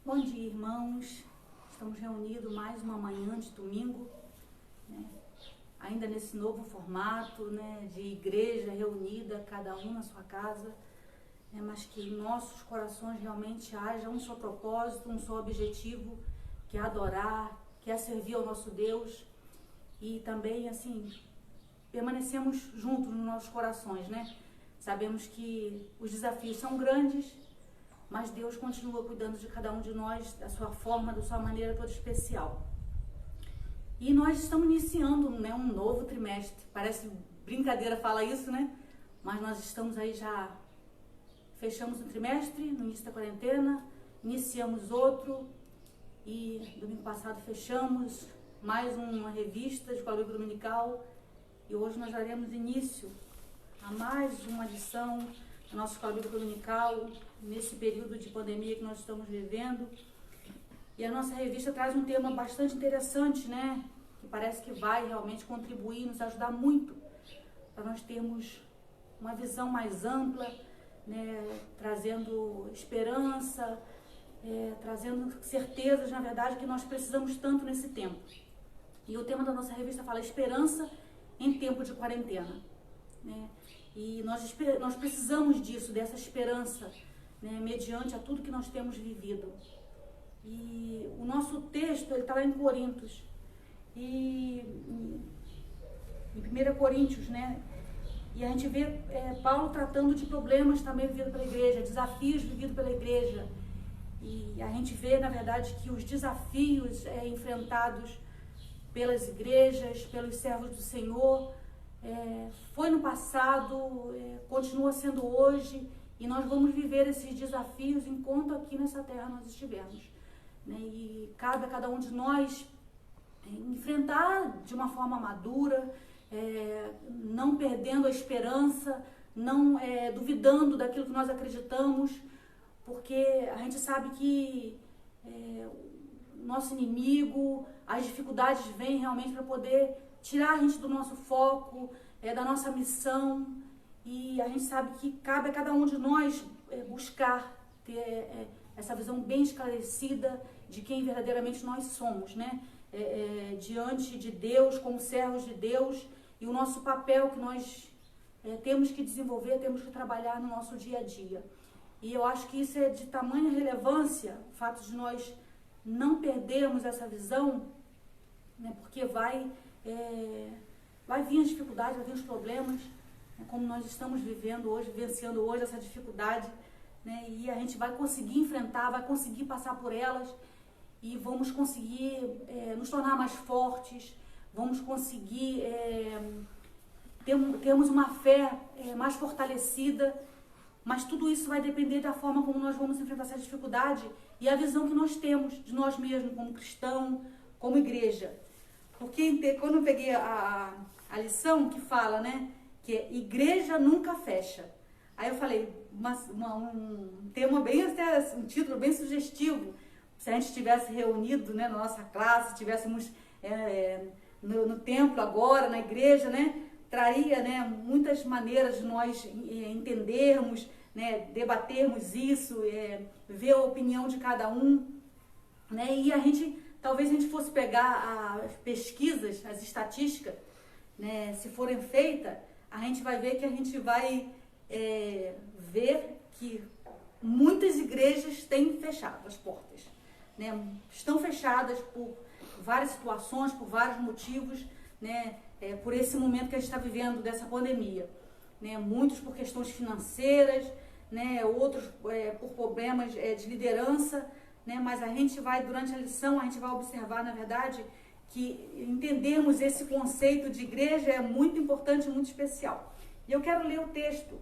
Bom dia, irmãos. Estamos reunidos mais uma manhã de domingo, né? Ainda nesse novo formato, né, de igreja reunida, cada um na sua casa, né, mas que em nossos corações realmente haja um só propósito, um só objetivo, que é adorar, que é servir ao nosso Deus. E também, assim, permanecemos juntos nos nossos corações, né? Sabemos que os desafios são grandes, mas Deus continua cuidando de cada um de nós, da sua forma, da sua maneira toda especial. E nós estamos iniciando, né, um novo trimestre. Parece brincadeira falar isso, né? Mas nós estamos aí já, fechamos um trimestre no início da quarentena, iniciamos outro e domingo passado fechamos mais uma revista de Escola Bíblica Dominical e hoje nós daremos início a mais uma lição da nossa Escola Bíblica Dominical, nesse período de pandemia que nós estamos vivendo. E a nossa revista traz um tema bastante interessante, né? Que parece que vai realmente contribuir, nos ajudar muito para nós termos uma visão mais ampla, né? Trazendo esperança, trazendo certezas, na verdade, que nós precisamos tanto nesse tempo. E o tema da nossa revista fala esperança em tempo de quarentena, né? E nós precisamos disso, dessa esperança, né, mediante a tudo que nós temos vivido. E o nosso texto está lá em Coríntios. E em 1 Coríntios, né? E a gente vê Paulo tratando de problemas também vividos pela igreja, desafios vividos pela igreja. E a gente vê, na verdade, que os desafios enfrentados pelas igrejas, pelos servos do Senhor, foi no passado, continua sendo hoje, e nós vamos viver esses desafios enquanto aqui nessa terra nós estivermos, né? E cabe a cada um de nós enfrentar de uma forma madura, não perdendo a esperança, não duvidando daquilo que nós acreditamos, porque a gente sabe que nosso inimigo, as dificuldades vêm realmente para poder tirar a gente do nosso foco, da nossa missão, e a gente sabe que cabe a cada um de nós buscar ter essa visão bem esclarecida de quem verdadeiramente nós somos, né? Diante de Deus, como servos de Deus, e o nosso papel que nós temos que desenvolver, temos que trabalhar no nosso dia a dia. E eu acho que isso é de tamanha relevância, o fato de nós não perdermos essa visão, né? Porque vai vir as dificuldades, vai vir os problemas, né? Como nós estamos vivendo hoje, vivenciando hoje essa dificuldade, né? E a gente vai conseguir enfrentar, vai conseguir passar por elas e vamos conseguir nos tornar mais fortes, vamos conseguir termos uma fé mais fortalecida, mas tudo isso vai depender da forma como nós vamos enfrentar essa dificuldade e a visão que nós temos de nós mesmos como cristão, como igreja. Porque quando eu peguei a lição que fala, né, que igreja nunca fecha. Aí eu falei, um tema bem, um título bem sugestivo. Se a gente estivesse reunido, né, na nossa classe, estivéssemos no templo agora, na igreja, né, traria, né, muitas maneiras de nós entendermos, né, debatermos isso, ver a opinião de cada um, né, e talvez a gente fosse pegar as pesquisas, as estatísticas, né, se forem feitas, a gente vai ver que a gente vai ver que muitas igrejas têm fechado as portas, né, estão fechadas por várias situações, por vários motivos, né, por esse momento que a gente está vivendo dessa pandemia, né, muitos por questões financeiras, né, outros por problemas de liderança, né, mas a gente vai, durante a lição, a gente vai observar, na verdade, que entendermos esse conceito de igreja é muito importante, muito especial. E eu quero ler o texto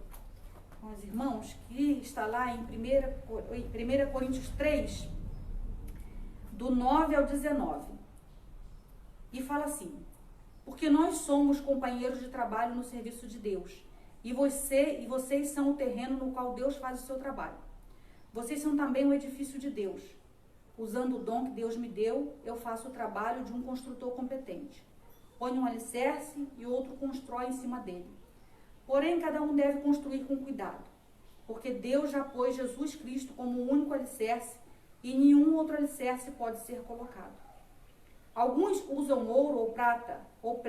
com os irmãos, que está lá em 1 Coríntios 3, do 9 ao 19. E fala assim: porque nós somos companheiros de trabalho no serviço de Deus, e vocês são o terreno no qual Deus faz o seu trabalho. Vocês são também o edifício de Deus. Usando o dom que Deus me deu, eu faço o trabalho de um construtor competente. Põe um alicerce e outro constrói em cima dele. Porém, cada um deve construir com cuidado, porque Deus já pôs Jesus Cristo como o único alicerce e nenhum outro alicerce pode ser colocado. Alguns usam ouro ou prata ou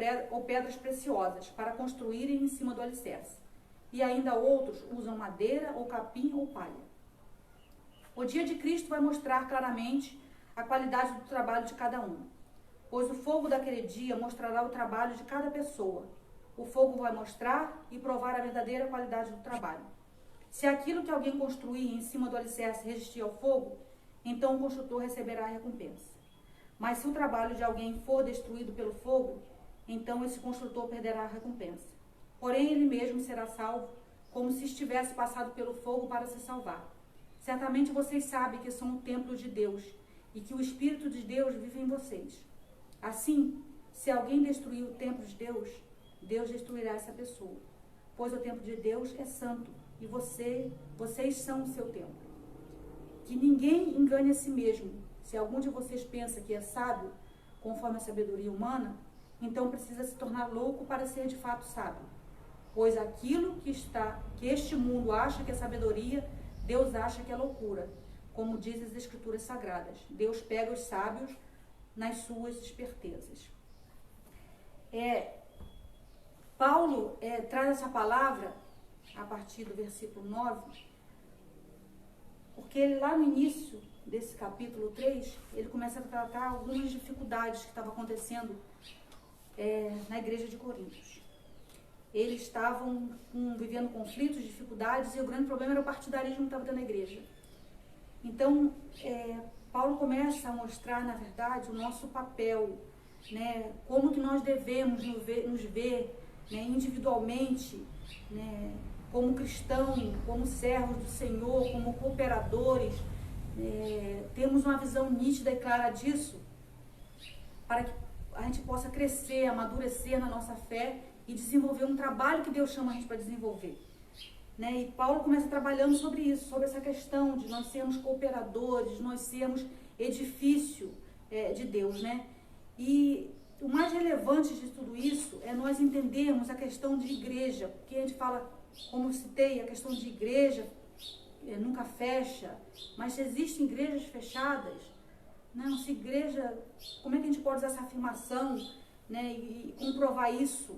pedras preciosas para construírem em cima do alicerce, e ainda outros usam madeira ou capim ou palha. O dia de Cristo vai mostrar claramente a qualidade do trabalho de cada um, pois o fogo daquele dia mostrará o trabalho de cada pessoa. O fogo vai mostrar e provar a verdadeira qualidade do trabalho. Se aquilo que alguém construir em cima do alicerce resistir ao fogo, então o construtor receberá a recompensa. Mas se o trabalho de alguém for destruído pelo fogo, então esse construtor perderá a recompensa. Porém, ele mesmo será salvo, como se estivesse passado pelo fogo para se salvar. Certamente vocês sabem que são o templo de Deus e que o Espírito de Deus vive em vocês. Assim, se alguém destruir o templo de Deus, Deus destruirá essa pessoa, pois o templo de Deus é santo e vocês são o seu templo. Que ninguém engane a si mesmo. Se algum de vocês pensa que é sábio, conforme a sabedoria humana, então precisa se tornar louco para ser de fato sábio. Pois aquilo que este mundo acha que é sabedoria, Deus acha que é loucura. Como diz as Escrituras Sagradas, Deus pega os sábios nas suas espertezas. Paulo traz essa palavra a partir do versículo 9, porque ele lá no início desse capítulo 3, ele começa a tratar algumas dificuldades que estavam acontecendo na igreja de Coríntios. Eles estavam vivendo conflitos, dificuldades, e o grande problema era o partidarismo que estava dentro da igreja. Então, Paulo começa a mostrar, na verdade, o nosso papel, né, como que nós devemos nos ver, né, individualmente, né, como cristão, como servos do Senhor, como cooperadores, temos uma visão nítida e clara disso, para que a gente possa crescer, amadurecer na nossa fé e desenvolver um trabalho que Deus chama a gente para desenvolver. Né? E Paulo começa trabalhando sobre isso, sobre essa questão de nós sermos cooperadores, de nós sermos edifício de Deus. Né? E o mais relevante de tudo isso é nós entendermos a questão de igreja, porque a gente fala, como eu citei, a questão de igreja nunca fecha, mas se existem igrejas fechadas, não, se igreja, como é que a gente pode usar essa afirmação, né, e comprovar isso?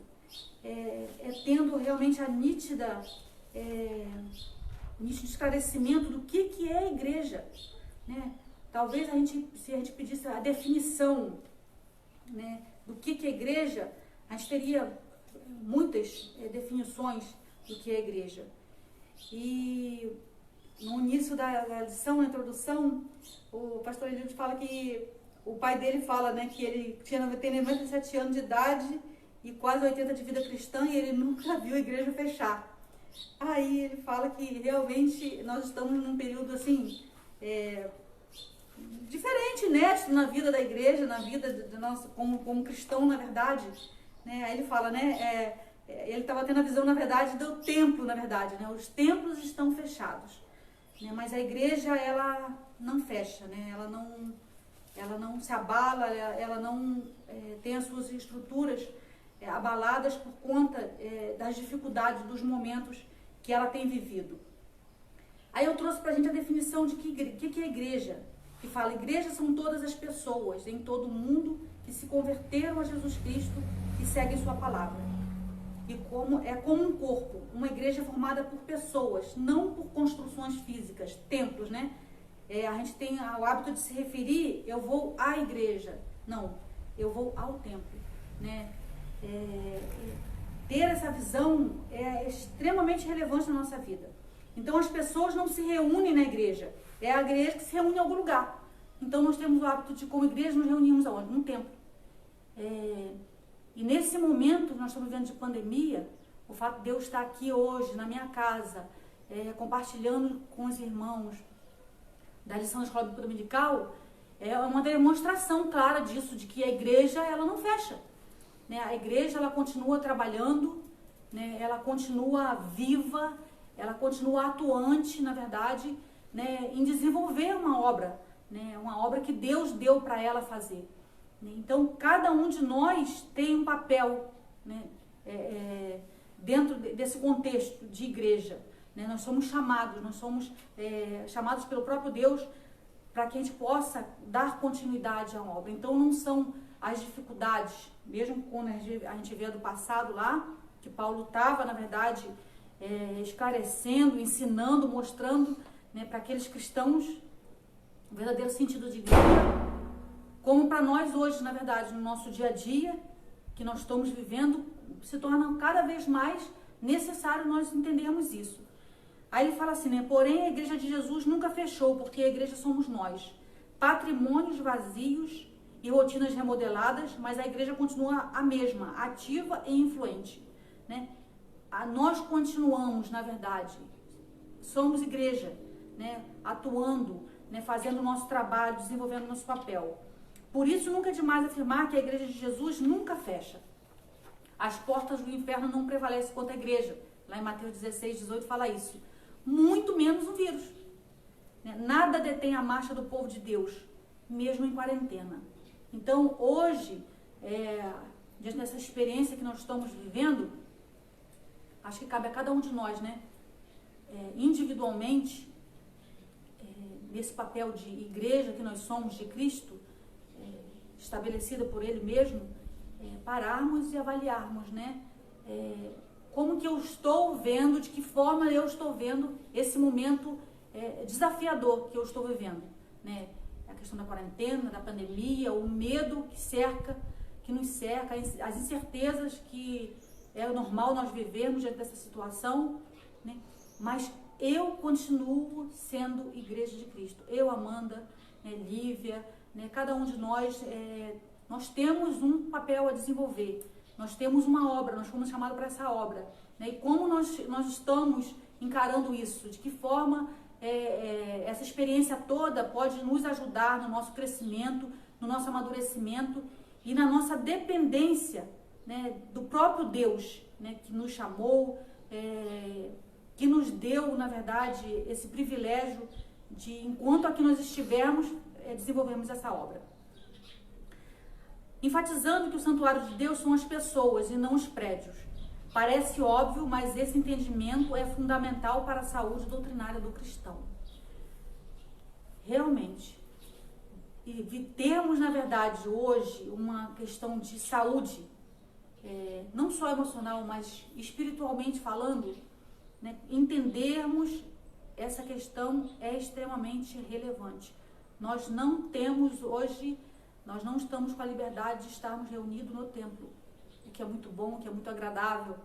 Tendo realmente a nítido esclarecimento do que é a igreja. Né? Talvez se a gente pedisse a definição, né, do que é igreja, a gente teria muitas definições do que é igreja. E no início da lição, na introdução, o pastor Eliud fala que o pai dele fala, né, que ele tem 97 anos de idade e quase 80 de vida cristã e ele nunca viu a igreja fechar. Aí ele fala que realmente nós estamos num período assim, diferente, inédito na vida da igreja, na vida de nós como cristão, na verdade. Né? Aí ele fala, né, ele estava tendo a visão, na verdade, do templo, na verdade. Né? Os templos estão fechados. Né? Mas a igreja, ela não fecha, né? Ela não se abala, ela não tem as suas estruturas abaladas por conta das dificuldades, dos momentos que ela tem vivido. Aí eu trouxe pra gente a definição de que é igreja, que fala, igreja são todas as pessoas em todo o mundo que se converteram a Jesus Cristo e seguem sua palavra. E como um corpo, uma igreja formada por pessoas, não por construções físicas, templos, né? A gente tem o hábito de se referir, eu vou à igreja. Não, eu vou ao templo, né? Ter essa visão é extremamente relevante na nossa vida. Então as pessoas não se reúnem na igreja, é a igreja que se reúne em algum lugar. Então nós temos o hábito de, como igreja, nos reunimos aonde? Num templo. E nesse momento que nós estamos vivendo de pandemia, o fato de Deus estar aqui hoje, na minha casa, compartilhando com os irmãos da lição da escola bíblica dominical, é uma demonstração clara disso, de que a igreja, ela não fecha. Né? A igreja, ela continua trabalhando, né? Ela continua viva, ela continua atuante, na verdade, né? Em desenvolver uma obra, né? Uma obra que Deus deu para ela fazer. Então, cada um de nós tem um papel, né? Dentro desse contexto de igreja. Né? Nós somos chamados pelo próprio Deus para que a gente possa dar continuidade à obra. Então não são as dificuldades, mesmo quando a gente vê do passado lá, que Paulo estava, na verdade, esclarecendo, ensinando, mostrando, né, para aqueles cristãos o verdadeiro sentido de igreja, como para nós hoje, na verdade, no nosso dia a dia, que nós estamos vivendo, se torna cada vez mais necessário nós entendermos isso. Aí ele fala assim, né, porém a igreja de Jesus nunca fechou, porque a igreja somos nós, patrimônios vazios e rotinas remodeladas, mas a igreja continua a mesma, ativa e influente, né? Nós continuamos, na verdade, somos igreja, né, atuando, né, fazendo o nosso trabalho, desenvolvendo o nosso papel. Por isso, nunca é demais afirmar que a igreja de Jesus nunca fecha. As portas do inferno não prevalecem contra a igreja. Lá em Mateus 16, 18 fala isso. Muito menos o vírus. Nada detém a marcha do povo de Deus, mesmo em quarentena. Então, hoje, diante dessa experiência que nós estamos vivendo, acho que cabe a cada um de nós, né, individualmente, nesse papel de igreja que nós somos de Cristo, estabelecida por Ele mesmo, pararmos e avaliarmos, né, como que eu estou vendo, de que forma eu estou vendo esse momento desafiador que eu estou vivendo, né? A questão da quarentena, da pandemia, o medo que nos cerca, as incertezas que é normal nós vivermos diante dessa situação, né? Mas eu continuo sendo igreja de Cristo. Eu, Amanda, né, Lívia, né, cada um de nós, nós temos um papel a desenvolver. Nós temos uma obra, nós fomos chamados para essa obra. Né? E como nós estamos encarando isso? De que forma essa experiência toda pode nos ajudar no nosso crescimento, no nosso amadurecimento e na nossa dependência, né, do próprio Deus, né, que nos chamou, que nos deu, na verdade, esse privilégio de, enquanto aqui nós estivermos, desenvolvermos essa obra. Enfatizando que o santuário de Deus são as pessoas e não os prédios. Parece óbvio, mas esse entendimento é fundamental para a saúde doutrinária do cristão. Realmente. E termos, na verdade, hoje, uma questão de saúde, não só emocional, mas espiritualmente falando, né, entendermos essa questão é extremamente relevante. Nós não temos hoje, nós não estamos com a liberdade de estarmos reunidos no templo, o que é muito bom, o que é muito agradável,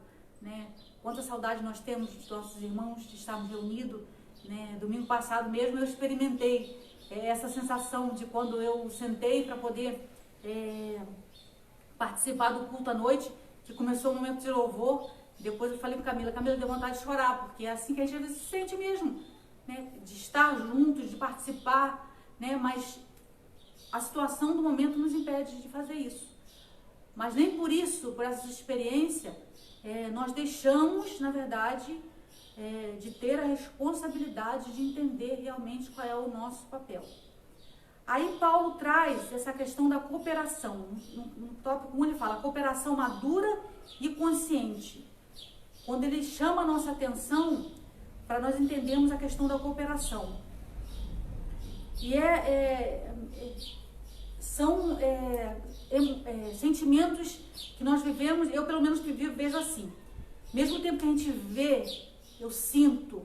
né? Quanta saudade nós temos dos nossos irmãos de estarmos reunidos, né? Domingo passado mesmo eu experimentei essa sensação de quando eu sentei para poder participar do culto à noite, que começou o momento de louvor. Depois eu falei para Camila deu vontade de chorar, porque é assim que a gente às vezes se sente mesmo, né? De estar juntos, de participar, né? Mas a situação do momento nos impede de fazer isso. Mas nem por isso, por essa experiência, nós deixamos, na verdade, de ter a responsabilidade de entender realmente qual é o nosso papel. Aí Paulo traz essa questão da cooperação. No tópico 1 ele fala cooperação madura e consciente. Quando ele chama a nossa atenção para nós entendermos a questão da cooperação. E são sentimentos que nós vivemos, eu pelo menos vejo assim. Mesmo tempo que a gente vê, eu sinto,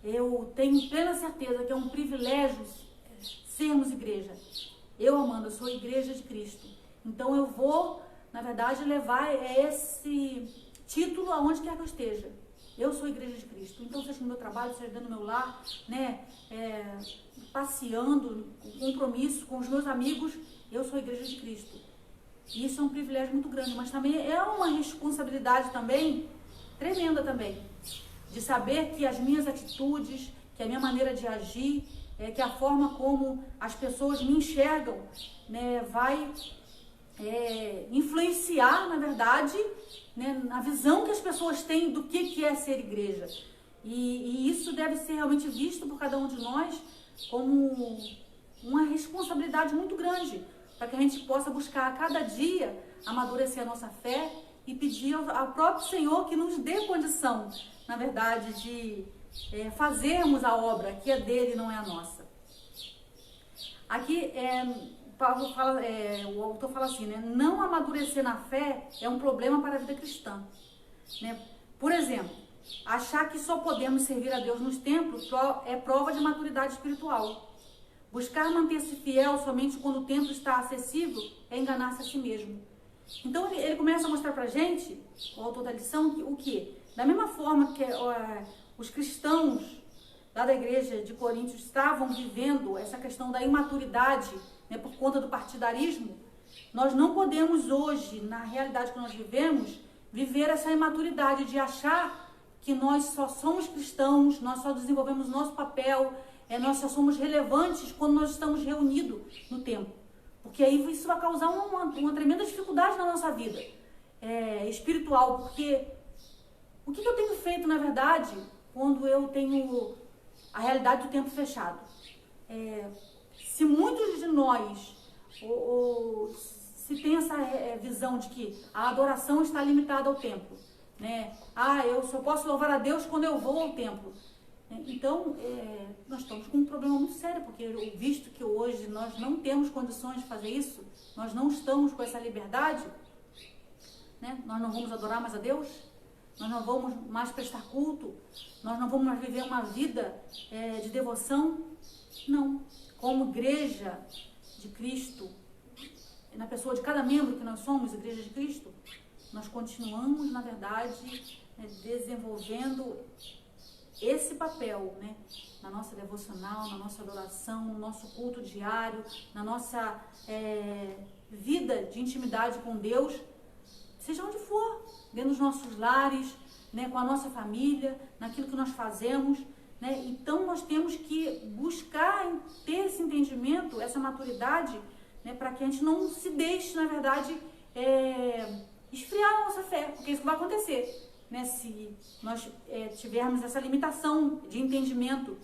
eu tenho plena certeza que é um privilégio sermos igreja. Eu, Amanda, sou igreja de Cristo. Então eu vou, na verdade, levar esse título aonde quer que eu esteja. Eu sou igreja de Cristo. Então, seja no meu trabalho, seja dentro do meu lar, né, passeando, com compromisso com os meus amigos, eu sou igreja de Cristo. E isso é um privilégio muito grande, mas também é uma responsabilidade também, tremenda também, de saber que as minhas atitudes, que a minha maneira de agir, que a forma como as pessoas me enxergam, né, vai influenciar, na verdade, né, na visão que as pessoas têm do que é ser igreja. E isso deve ser realmente visto por cada um de nós como uma responsabilidade muito grande, para que a gente possa buscar a cada dia amadurecer a nossa fé e pedir ao próprio Senhor que nos dê condição, na verdade, de fazermos a obra que é dele e não é a nossa. Aqui, Paulo fala, o autor fala assim, né? Não amadurecer na fé é um problema para a vida cristã. Né? Por exemplo, achar que só podemos servir a Deus nos templos é prova de maturidade espiritual. Buscar manter-se fiel somente quando o templo está acessível é enganar-se a si mesmo. Então ele começa a mostrar pra gente, o autor da lição, o que? Da mesma forma que os cristãos lá da igreja de Corinto estavam vivendo essa questão da imaturidade, né, por conta do partidarismo, nós não podemos hoje, na realidade que nós vivemos, viver essa imaturidade de achar que nós só somos cristãos, nós só desenvolvemos nosso papel, nós só somos relevantes quando nós estamos reunidos no templo. Porque aí isso vai causar uma tremenda dificuldade na nossa vida espiritual. Porque o que eu tenho feito, na verdade, quando eu tenho a realidade do templo fechado? Se muitos de nós, se tem essa visão de que a adoração está limitada ao templo, né? Eu só posso louvar a Deus quando eu vou ao templo. Então, nós estamos com um problema muito sério, porque visto que hoje nós não temos condições de fazer isso, nós não estamos com essa liberdade, né? Nós não vamos adorar mais a Deus, nós não vamos mais prestar culto, nós não vamos mais viver uma vida de devoção. Não. Como igreja de Cristo, na pessoa de cada membro que nós somos, igreja de Cristo, nós continuamos, na verdade, desenvolvendo esse papel, né, na nossa devocional, na nossa adoração, no nosso culto diário, na nossa vida de intimidade com Deus, seja onde for, dentro dos nossos lares, né, com a nossa família, naquilo que nós fazemos, né? Então nós temos que buscar ter esse entendimento, essa maturidade, né, para que a gente não se deixe, na verdade, esfriar a nossa fé, porque isso vai acontecer. Né, se nós tivermos essa limitação de entendimento,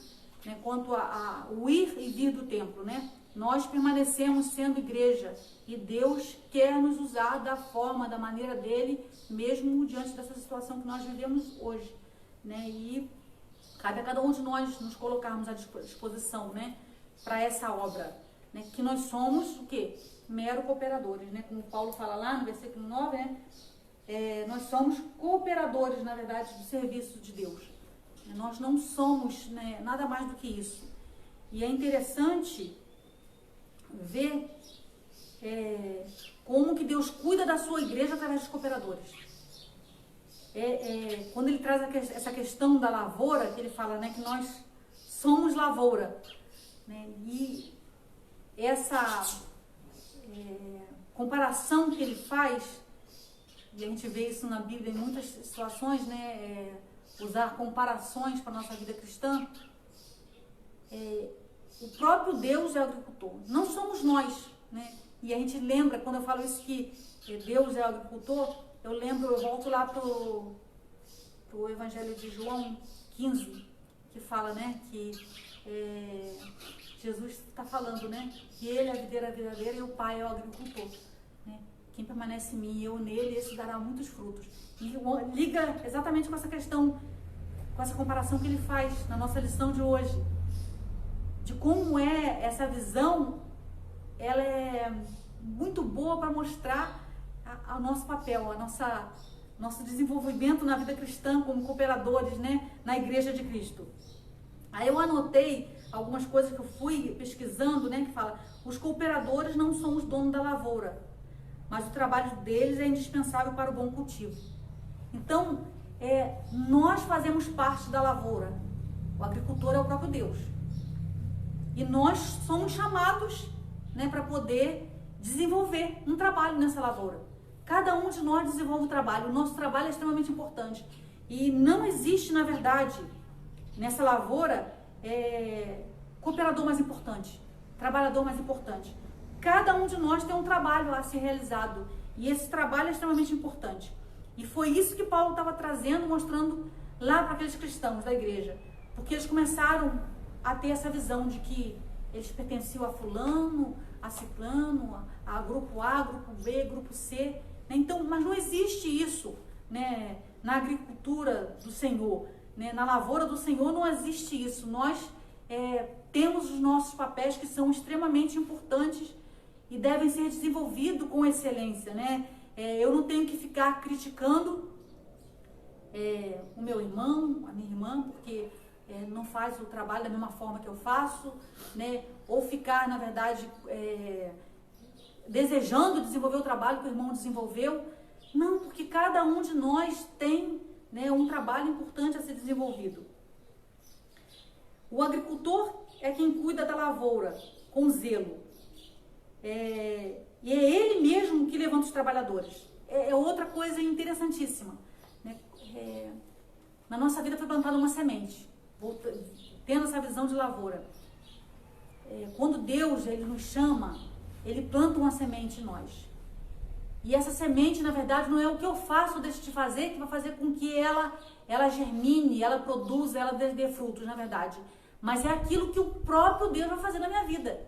né, quanto ao ir e vir do templo, né? Nós permanecemos sendo igreja e Deus quer nos usar da forma, da maneira dele, mesmo diante dessa situação que nós vivemos hoje, né? E cabe a cada um de nós nos colocarmos à disposição, né, para essa obra, né? Que nós somos o quê? Mero cooperadores, né? Como Paulo fala lá no versículo 9, né? Nós somos cooperadores, na verdade, do serviço de Deus. Nós não somos, né, nada mais do que isso. E é interessante ver como que Deus cuida da sua igreja através dos cooperadores. Quando ele traz essa questão da lavoura, que ele fala, né, que nós somos lavoura. Né, e essa comparação que ele faz, e a gente vê isso na Bíblia em muitas situações, né? Usar comparações para a nossa vida cristã. O próprio Deus é o agricultor, não somos nós, né? E a gente lembra, quando eu falo isso que Deus é o agricultor, eu volto lá pro Evangelho de João 15, que fala, né, que Jesus está falando, né, que ele é a videira verdadeira e o Pai é o agricultor. Né? Quem permanece em mim e eu nele, esse dará muitos frutos. E liga exatamente com essa questão, com essa comparação que ele faz na nossa lição de hoje, de como essa visão, ela é muito boa para mostrar o nosso papel, nosso desenvolvimento na vida cristã como cooperadores, né, na igreja de Cristo. Aí eu anotei algumas coisas que eu fui pesquisando, né, que fala: os cooperadores não são os donos da lavoura, mas o trabalho deles é indispensável para o bom cultivo. Então, nós fazemos parte da lavoura. O agricultor é o próprio Deus. E nós somos chamados, né, para poder desenvolver um trabalho nessa lavoura. Cada um de nós desenvolve um trabalho. O nosso trabalho é extremamente importante. E não existe, na verdade, nessa lavoura, cooperador mais importante, trabalhador mais importante. Cada um de nós tem um trabalho a ser realizado. E esse trabalho é extremamente importante. E foi isso que Paulo estava trazendo, mostrando lá para aqueles cristãos da igreja. Porque eles começaram a ter essa visão de que eles pertenciam a fulano, a ciclano, a grupo A, grupo B, grupo C. Né? Então, mas não existe isso, né, na agricultura do Senhor. Né? Na lavoura do Senhor não existe isso. Nós temos os nossos papéis papéis que são extremamente importantes e devem ser desenvolvidos com excelência, né? Eu não tenho que ficar criticando o meu irmão, a minha irmã, porque não faz o trabalho da mesma forma que eu faço, né? Ou ficar, na verdade, desejando desenvolver o trabalho que o irmão desenvolveu. Não, porque cada um de nós tem, né, um trabalho importante a ser desenvolvido. O agricultor é quem cuida da lavoura com zelo. E é ele mesmo que levanta os trabalhadores. É outra coisa interessantíssima, né? Na nossa vida foi plantada uma semente, tendo essa visão de lavoura. Quando Deus ele nos chama, ele planta uma semente em nós. E essa semente, na verdade, não é o que eu faço ou deixo de fazer que vai fazer com que ela germine, ela produza, ela dê frutos, na verdade. Mas é aquilo que o próprio Deus vai fazer na minha vida.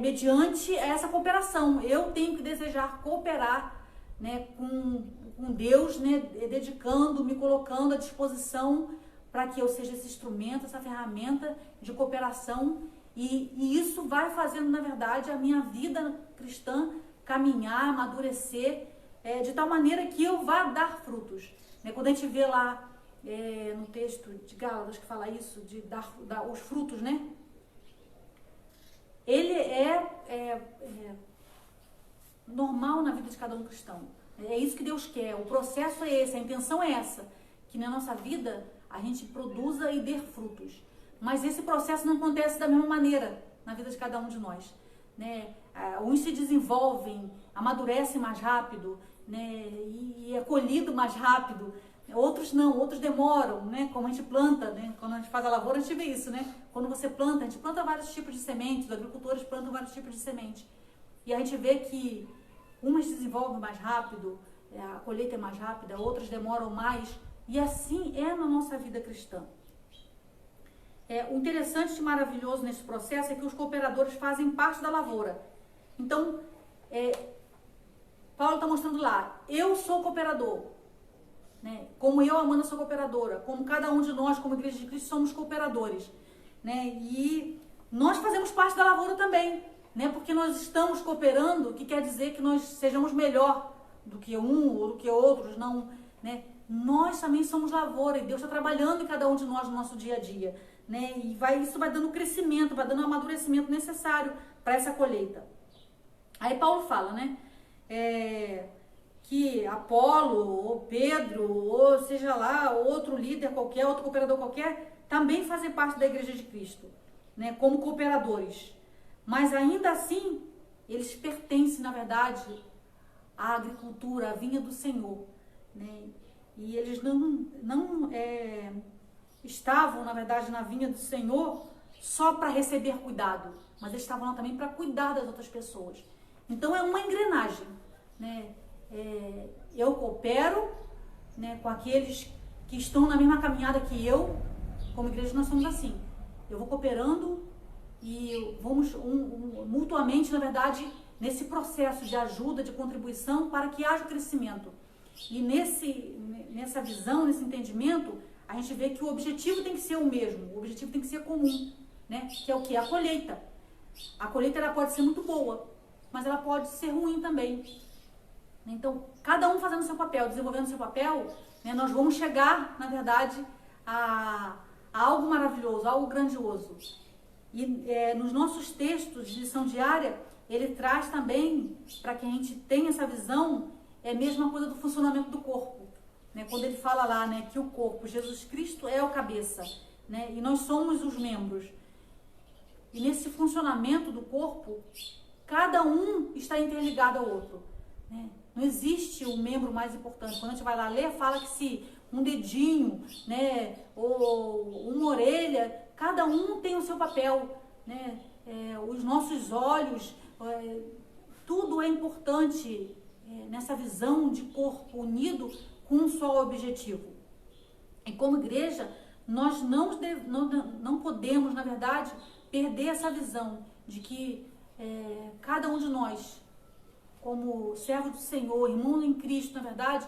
Mediante essa cooperação. Eu tenho que desejar cooperar, né, com Deus, né, dedicando, me colocando à disposição para que eu seja esse instrumento, essa ferramenta de cooperação. E isso vai fazendo, na verdade, a minha vida cristã caminhar, amadurecer, de tal maneira que eu vá dar frutos. Quando a gente vê lá no texto de Gálatas que fala isso, de dar os frutos, né? Ele é normal na vida de cada um cristão. É isso que Deus quer. O processo é esse, a intenção é essa, que na nossa vida a gente produza e dê frutos. Mas esse processo não acontece da mesma maneira na vida de cada um de nós, né? Uns se desenvolvem, amadurecem mais rápido, né? E é colhido mais rápido. Outros não, outros demoram, né? Como a gente planta, né? Quando a gente faz a lavoura, a gente vê isso, né? Quando você planta, a gente planta vários tipos de sementes, os agricultores plantam vários tipos de semente. E a gente vê que umas se desenvolvem mais rápido, a colheita é mais rápida, outras demoram mais. E assim é na nossa vida cristã. O interessante e maravilhoso nesse processo é que os cooperadores fazem parte da lavoura. Então, Paulo está mostrando lá, eu sou cooperador, né? Como eu, Amanda, sou cooperadora, como cada um de nós, como Igreja de Cristo, somos cooperadores, né? E nós fazemos parte da lavoura também, né? Porque nós estamos cooperando, o que quer dizer que nós sejamos melhor do que um ou do que outros, não, né? Nós também somos lavoura e Deus está trabalhando em cada um de nós no nosso dia a dia, né? E isso vai dando crescimento, vai dando o amadurecimento necessário para essa colheita. Aí Paulo fala, né? Que Apolo, ou Pedro, ou seja lá, outro líder qualquer, outro cooperador qualquer, também fazem parte da Igreja de Cristo, né? Como cooperadores. Mas ainda assim, eles pertencem, na verdade, à agricultura, à vinha do Senhor, né? E eles não estavam, na verdade, na vinha do Senhor só para receber cuidado, mas eles estavam lá também para cuidar das outras pessoas. Então é uma engrenagem, né? Eu coopero, né, com aqueles que estão na mesma caminhada que eu. Como igreja nós somos assim. Eu vou cooperando e vamos mutuamente, na verdade, nesse processo de ajuda, de contribuição para que haja crescimento. E nessa visão, nesse entendimento, a gente vê que o objetivo tem que ser o mesmo, o objetivo tem que ser comum, né? Que é o quê? A colheita. A colheita ela pode ser muito boa, mas ela pode ser ruim também. Então, cada um fazendo seu papel, desenvolvendo seu papel, né, nós vamos chegar, na verdade, a algo maravilhoso, algo grandioso. E nos nossos textos de lição diária, ele traz também, para que a gente tenha essa visão, é a mesma coisa do funcionamento do corpo. Né? Quando ele fala lá, né, que o corpo, Jesus Cristo é o cabeça, né, e nós somos os membros. E nesse funcionamento do corpo, cada um está interligado ao outro, né? Não existe um membro mais importante. Quando a gente vai lá ler, fala que se um dedinho, né, ou uma orelha, cada um tem o seu papel, né? Os nossos olhos, tudo é importante nessa visão de corpo unido com um só objetivo. E como igreja, nós não podemos, na verdade, perder essa visão de que cada um de nós, como servo do Senhor, irmão em Cristo, na verdade,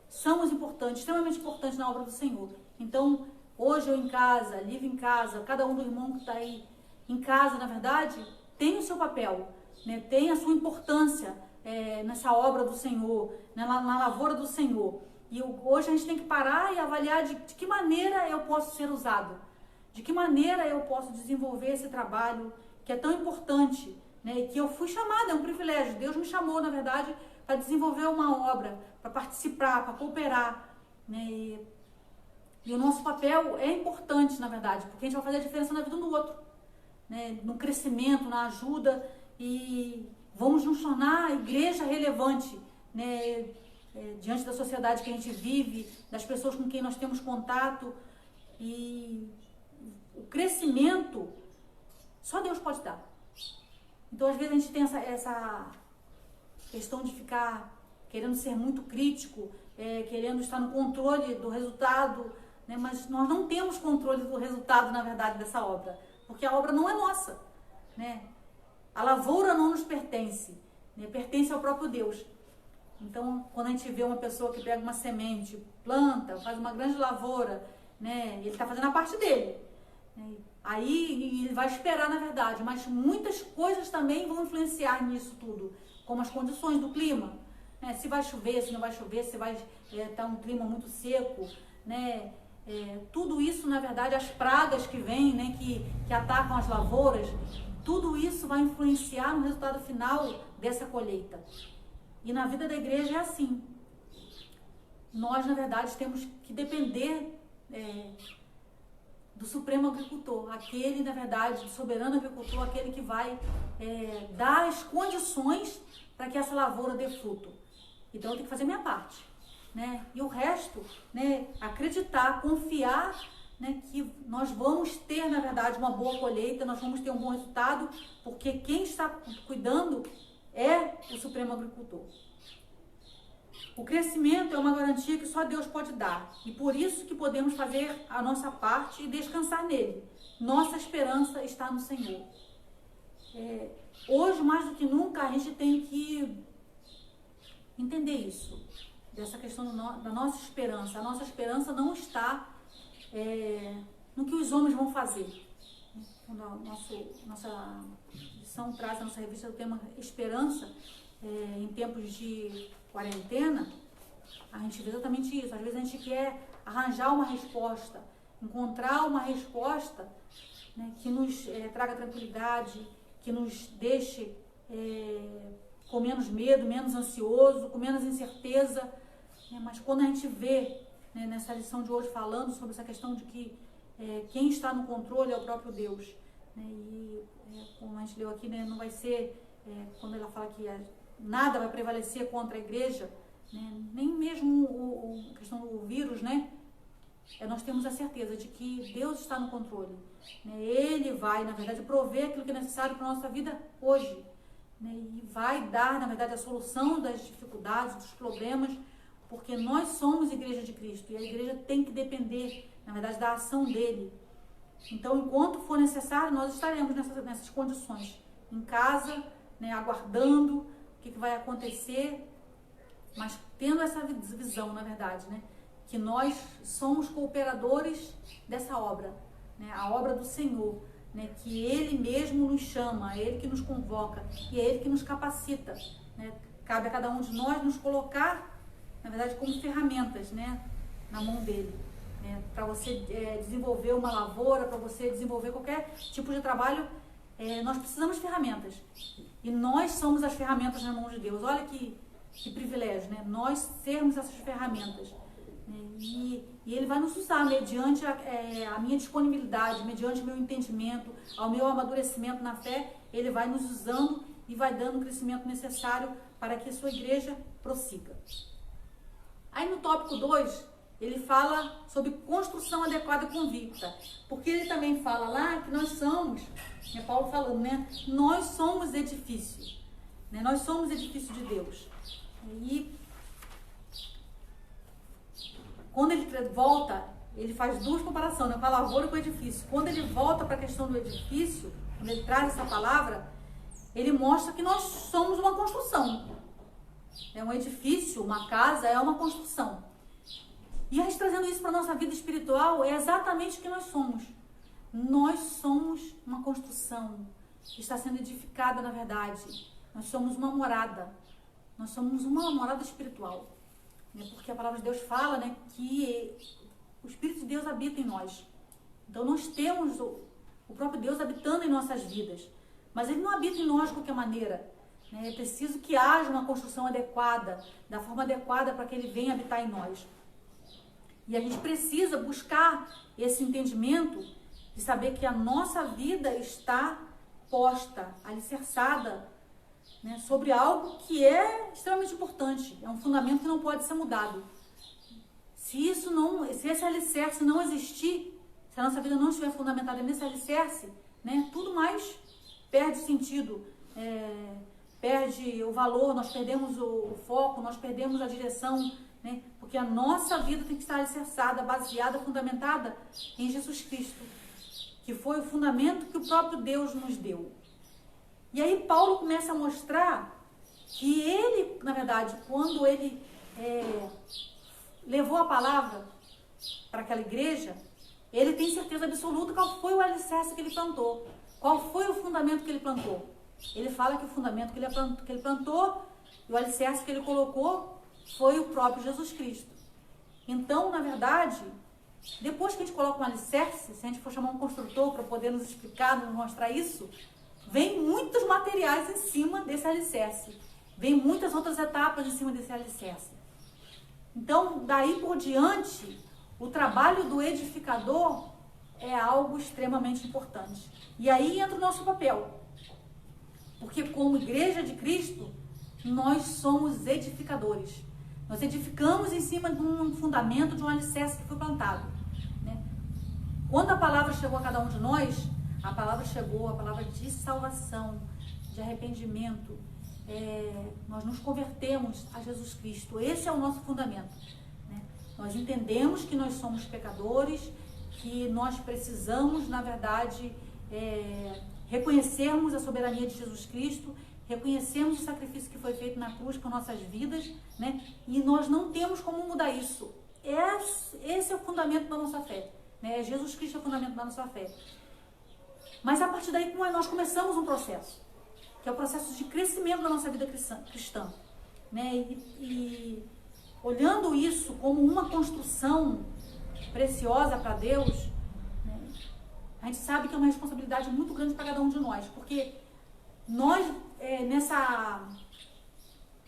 somos importantes, extremamente importantes na obra do Senhor. Então, hoje eu em casa, Lívia em casa, cada um do irmão que está aí em casa, na verdade, tem o seu papel, né? Tem a sua importância nessa obra do Senhor, né? Na lavoura do Senhor. E hoje a gente tem que parar e avaliar de que maneira eu posso ser usado, de que maneira eu posso desenvolver esse trabalho que é tão importante, né? E que eu fui chamada, é um privilégio. Deus me chamou, na verdade, para desenvolver uma obra, para participar, para cooperar, né? E o nosso papel é importante, na verdade, porque a gente vai fazer a diferença na vida do outro, né? No crescimento, na ajuda, e vamos nos tornar a igreja relevante, né? Diante da sociedade que a gente vive, das pessoas com quem nós temos contato. E o crescimento só Deus pode dar. Então, às vezes, a gente tem essa questão de ficar querendo ser muito crítico, querendo estar no controle do resultado, né? Mas nós não temos controle do resultado, na verdade, dessa obra, porque a obra não é nossa, né? A lavoura não nos pertence, né? Pertence ao próprio Deus. Então, quando a gente vê uma pessoa que pega uma semente, planta, faz uma grande lavoura, né? Ele está fazendo a parte dele, né? Aí ele vai esperar, na verdade, mas muitas coisas também vão influenciar nisso tudo, como as condições do clima, né? Se vai chover, se não vai chover, se vai estar um clima muito seco, né? Tudo isso, na verdade, as pragas que vêm, né? Que atacam as lavouras, tudo isso vai influenciar no resultado final dessa colheita. E na vida da igreja é assim. Nós, na verdade, temos que depender do Supremo Agricultor, aquele, na verdade, do soberano agricultor, aquele que vai dar as condições para que essa lavoura dê fruto. Então eu tenho que fazer a minha parte, né? E o resto, né, acreditar, confiar, né, que nós vamos ter, na verdade, uma boa colheita, nós vamos ter um bom resultado, porque quem está cuidando é o Supremo Agricultor. O crescimento é uma garantia que só Deus pode dar, e por isso que podemos fazer a nossa parte e descansar nele. Nossa esperança está no Senhor. Hoje, mais do que nunca, a gente tem que entender isso, dessa questão da nossa esperança. A nossa esperança não está no que os homens vão fazer. Quando nossa edição traz a nossa revista o tema esperança, em tempos de quarentena, a gente vê exatamente isso. Às vezes a gente quer arranjar uma resposta, encontrar uma resposta, né, que nos traga tranquilidade, que nos deixe com menos medo, menos ansioso, com menos incerteza, né? Mas quando a gente vê, né, nessa lição de hoje falando sobre essa questão de que quem está no controle é o próprio Deus, né? E como a gente leu aqui, né, não vai ser, quando ela fala que nada vai prevalecer contra a igreja, né, nem mesmo a questão do vírus, né? Nós temos a certeza de que Deus está no controle, né? Ele vai, na verdade, prover aquilo que é necessário para a nossa vida hoje, né? E vai dar, na verdade, a solução das dificuldades, dos problemas, porque nós somos igreja de Cristo e a igreja tem que depender, na verdade, da ação dele. Então, enquanto for necessário, nós estaremos nessas condições, em casa, né, aguardando o que vai acontecer, mas tendo essa visão, na verdade, né, que nós somos cooperadores dessa obra, né, a obra do Senhor, né, que Ele mesmo nos chama, é Ele que nos convoca e é Ele que nos capacita, né? Cabe a cada um de nós nos colocar, na verdade, como ferramentas, né, na mão dele, né, para você desenvolver uma lavoura, para você desenvolver qualquer tipo de trabalho. Nós precisamos de ferramentas e nós somos as ferramentas na mão de Deus. Olha que privilégio, né? Nós sermos essas ferramentas, né? E Ele vai nos usar mediante a minha disponibilidade, mediante o meu entendimento, ao meu amadurecimento na fé. Ele vai nos usando e vai dando o crescimento necessário para que a sua igreja prossiga. Aí no tópico 2, ele fala sobre construção adequada e convicta, porque ele também fala lá que nós somos, Paulo falando, né? Nós somos edifício, né? Nós somos edifício de Deus. E quando ele volta, ele faz duas comparações, né, com a lavoura e com o edifício. Quando ele volta para a questão do edifício, quando ele traz essa palavra, ele mostra que nós somos uma construção. Um edifício, uma casa, é uma construção. E a gente trazendo isso para a nossa vida espiritual, é exatamente o que nós somos. Nós somos uma construção que está sendo edificada, na verdade. Nós somos uma morada. Nós somos uma morada espiritual. Né? Porque a palavra de Deus fala, né, que o Espírito de Deus habita em nós. Então nós temos o próprio Deus habitando em nossas vidas. Mas Ele não habita em nós de qualquer maneira. Né? É preciso que haja uma construção adequada, da forma adequada para que Ele venha habitar em nós. E a gente precisa buscar esse entendimento de saber que a nossa vida está posta, alicerçada, né, sobre algo que é extremamente importante. É um fundamento que não pode ser mudado. Se esse alicerce não existir, se a nossa vida não estiver fundamentada nesse alicerce, né, tudo mais perde sentido, perde o valor, nós perdemos o foco, nós perdemos a direção, né, porque a nossa vida tem que estar alicerçada, baseada, fundamentada em Jesus Cristo, que foi o fundamento que o próprio Deus nos deu. E aí Paulo começa a mostrar que ele, na verdade, quando ele levou a palavra para aquela igreja, ele tem certeza absoluta qual foi o alicerce que ele plantou, qual foi o fundamento que ele plantou. Ele fala que o fundamento que ele plantou e o alicerce que ele colocou foi o próprio Jesus Cristo. Então, na verdade, depois que a gente coloca um alicerce, se a gente for chamar um construtor para poder nos explicar, nos mostrar isso, vem muitos materiais em cima desse alicerce. Vem muitas outras etapas em cima desse alicerce. Então, daí por diante, o trabalho do edificador é algo extremamente importante. E aí entra o nosso papel. Porque como igreja de Cristo, nós somos edificadores. Nós edificamos em cima de um fundamento, de um alicerce que foi plantado. Né? Quando a palavra chegou a cada um de nós, a palavra chegou, a palavra de salvação, de arrependimento. Nós nos convertemos a Jesus Cristo. Esse é o nosso fundamento. Né? Nós entendemos que nós somos pecadores, que nós precisamos, na verdade, reconhecermos a soberania de Jesus Cristo, reconhecemos o sacrifício que foi feito na cruz por nossas vidas, né? E nós não temos como mudar isso. Esse é o fundamento da nossa fé. Né? Jesus Cristo é o fundamento da nossa fé. Mas a partir daí nós começamos um processo, que é o processo de crescimento da nossa vida cristã. Né? E olhando isso como uma construção preciosa para Deus, né? A gente sabe que é uma responsabilidade muito grande para cada um de nós, porque nós, nessa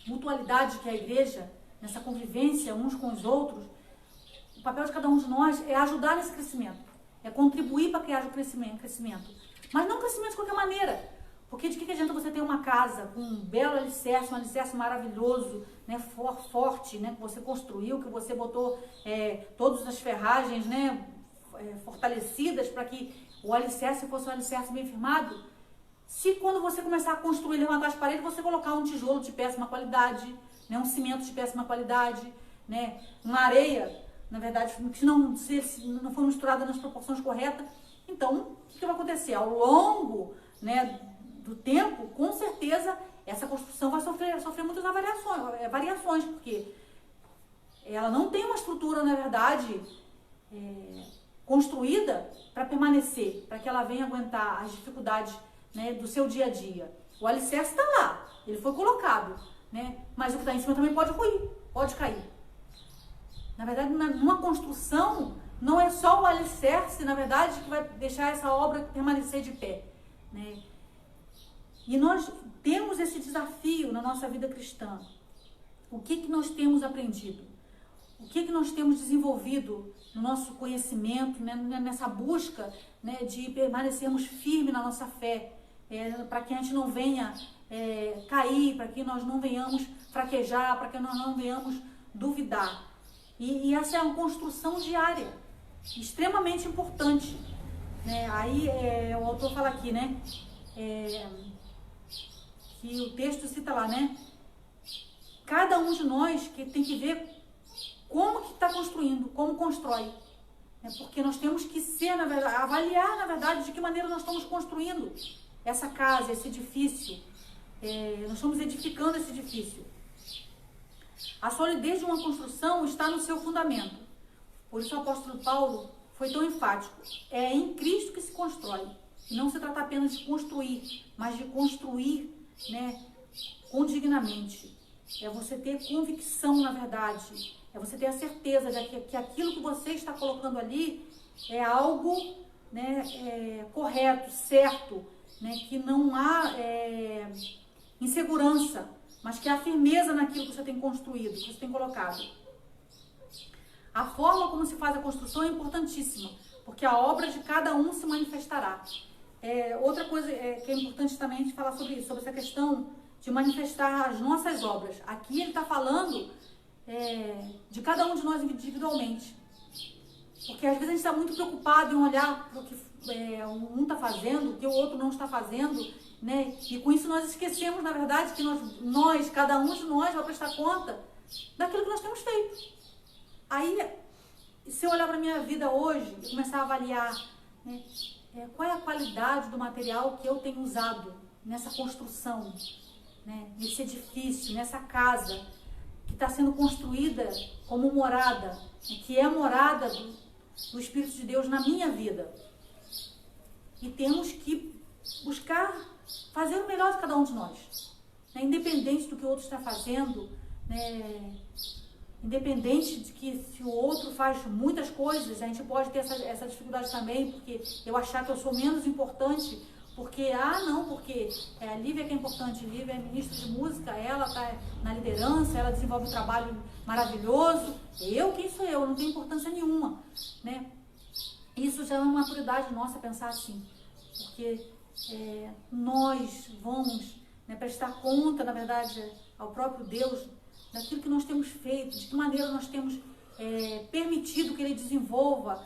mutualidade que é a igreja, nessa convivência uns com os outros, o papel de cada um de nós é ajudar nesse crescimento, é contribuir para que haja crescimento. Mas não crescimento de qualquer maneira, porque de que adianta você ter uma casa com um belo alicerce, um alicerce maravilhoso, né, forte, né, que você construiu, que você botou todas as ferragens, né, fortalecidas para que o alicerce fosse um alicerce bem firmado, se quando você começar a construir, levantar as paredes, você colocar um tijolo de péssima qualidade, né, um cimento de péssima qualidade, né, uma areia, na verdade, se não for misturada nas proporções corretas, então, o que vai acontecer? Ao longo, né, do tempo, com certeza, essa construção vai sofrer muitas variações, porque ela não tem uma estrutura, na verdade, construída para permanecer, para que ela venha aguentar as dificuldades, né, do seu dia a dia. O alicerce está lá, ele foi colocado, né, mas o que está em cima também pode ruir, pode cair. Na verdade, numa construção, não é só o alicerce, na verdade, que vai deixar essa obra permanecer de pé. Né? E nós temos esse desafio na nossa vida cristã. O que nós temos aprendido? O que nós temos desenvolvido no nosso conhecimento, né? Nessa busca, né, de permanecermos firmes na nossa fé, para que a gente não venha cair, para que nós não venhamos fraquejar, para que nós não venhamos duvidar. E essa é uma construção diária, extremamente importante. Né? Aí o autor fala aqui, né? Que o texto cita lá, né? Cada um de nós que tem que ver como que está construindo, como constrói. Né? Porque nós temos que ser, na verdade, avaliar, na verdade, de que maneira nós estamos construindo essa casa, esse edifício. Nós estamos edificando esse edifício. A solidez de uma construção está no seu fundamento. Por isso o apóstolo Paulo foi tão enfático. É em Cristo que se constrói. E não se trata apenas de construir, mas de construir, né, condignamente. É você ter convicção, na verdade. É você ter a certeza de que aquilo que você está colocando ali é algo, né, correto, certo, né, que não há insegurança, mas que há firmeza naquilo que você tem construído, que você tem colocado. A forma como se faz a construção é importantíssima, porque a obra de cada um se manifestará. Outra coisa que é importante também a gente falar sobre isso, sobre essa questão de manifestar as nossas obras. Aqui ele está falando de cada um de nós individualmente. Porque às vezes a gente está muito preocupado em olhar para o que um está fazendo, o que o outro não está fazendo, né? E com isso nós esquecemos, na verdade, que nós, cada um de nós vai prestar conta daquilo que nós temos feito. Aí, se eu olhar para a minha vida hoje e começar a avaliar, né, qual é a qualidade do material que eu tenho usado nessa construção, né, nesse edifício, nessa casa que está sendo construída como morada, que é morada do Espírito de Deus na minha vida. E temos que buscar fazer o melhor de cada um de nós, né, independente do que o outro está fazendo, né, independente de que se o outro faz muitas coisas, a gente pode ter essa dificuldade também, porque eu achar que eu sou menos importante, porque, porque a Lívia que é importante, a Lívia é ministra de música, ela está na liderança, ela desenvolve um trabalho maravilhoso, quem sou eu? Não tenho importância nenhuma, né? Isso já é uma maturidade nossa pensar assim, porque nós vamos, né, prestar conta, na verdade, ao próprio Deus, daquilo que nós temos feito, de que maneira nós temos permitido que Ele desenvolva,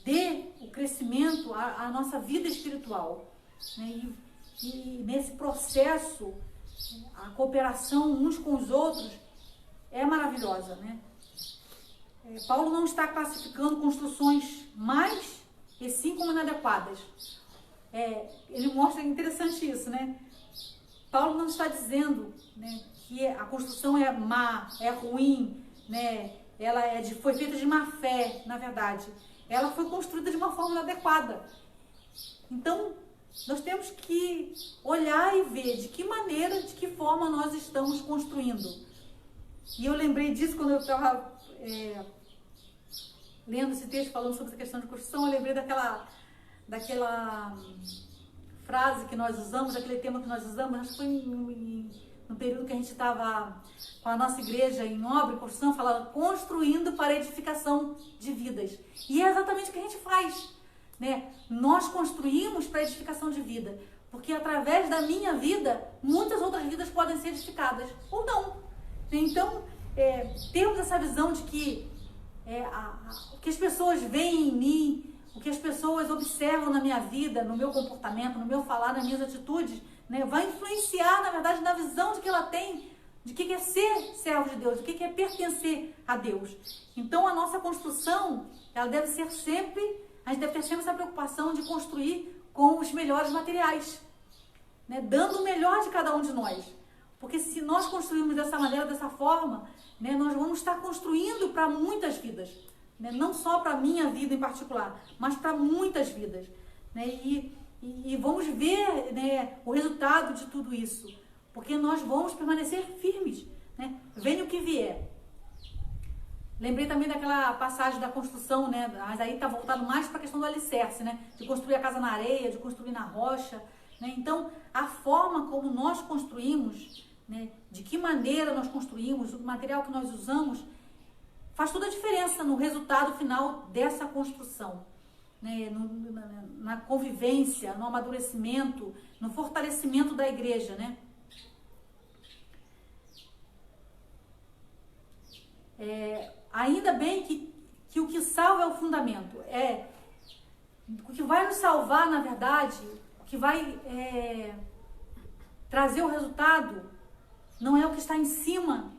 dê o crescimento à nossa vida espiritual. Né? E nesse processo, a cooperação uns com os outros é maravilhosa. Né? Paulo não está classificando construções mais e sim como inadequadas. Ele mostra, interessante isso, né? Paulo não está dizendo, né, que a construção é má, é ruim, né? Ela foi feita de má fé, na verdade. Ela foi construída de uma forma inadequada. Então, nós temos que olhar e ver de que maneira, de que forma nós estamos construindo. E eu lembrei disso quando eu estava lendo esse texto falando sobre essa questão de construção. Eu lembrei daquela frase que nós usamos, aquele tema que nós usamos, acho que foi no período que a gente estava com a nossa igreja em obra, em construção, falava construindo para edificação de vidas. E é exatamente o que a gente faz, né? Nós construímos para edificação de vida, porque através da minha vida, muitas outras vidas podem ser edificadas, ou não. Então, temos essa visão de que o que as pessoas veem em mim, o que as pessoas observam na minha vida, no meu comportamento, no meu falar, nas minhas atitudes, né, vai influenciar, na verdade, na visão de que ela tem de que é ser servo de Deus, de que é pertencer a Deus. Então, a nossa construção, ela deve ser sempre, a gente deve ter sempre essa preocupação de construir com os melhores materiais, né, dando o melhor de cada um de nós. Porque se nós construirmos dessa maneira, dessa forma, né, nós vamos estar construindo para muitas vidas. Né? Não só para a minha vida em particular, mas para muitas vidas. Né? E vamos ver, né, o resultado de tudo isso. Porque nós vamos permanecer firmes. Né? Venha o que vier. Lembrei também daquela passagem da construção, né? Mas aí está voltado mais para a questão do alicerce, né? De construir a casa na areia, de construir na rocha. Né? Então, a forma como nós construímos, né, de que maneira nós construímos, o material que nós usamos, faz toda a diferença no resultado final dessa construção, né? Na convivência, no amadurecimento, no fortalecimento da igreja, né? Ainda bem que o que salva é o fundamento. O que vai nos salvar, na verdade, o que vai trazer o resultado, não é o que está em cima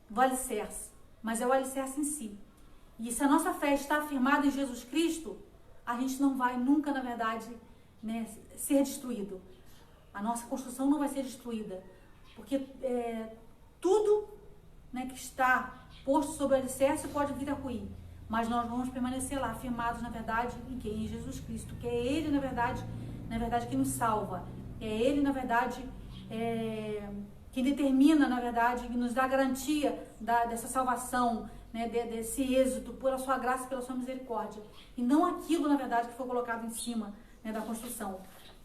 do alicerce, mas é o alicerce em si. E se a nossa fé está afirmada em Jesus Cristo, a gente não vai nunca, na verdade, né, ser destruído. A nossa construção não vai ser destruída, porque tudo, né, que está posto sobre o alicerce pode vir a ruir, mas nós vamos permanecer lá, firmados, na verdade, em quem? Em Jesus Cristo, que é Ele, na verdade, que nos salva. É Ele, na verdade, quem determina, na verdade, que nos dá a garantia dessa salvação, né, desse êxito, pela sua graça e pela sua misericórdia. E não aquilo, na verdade, que foi colocado em cima, né, da construção.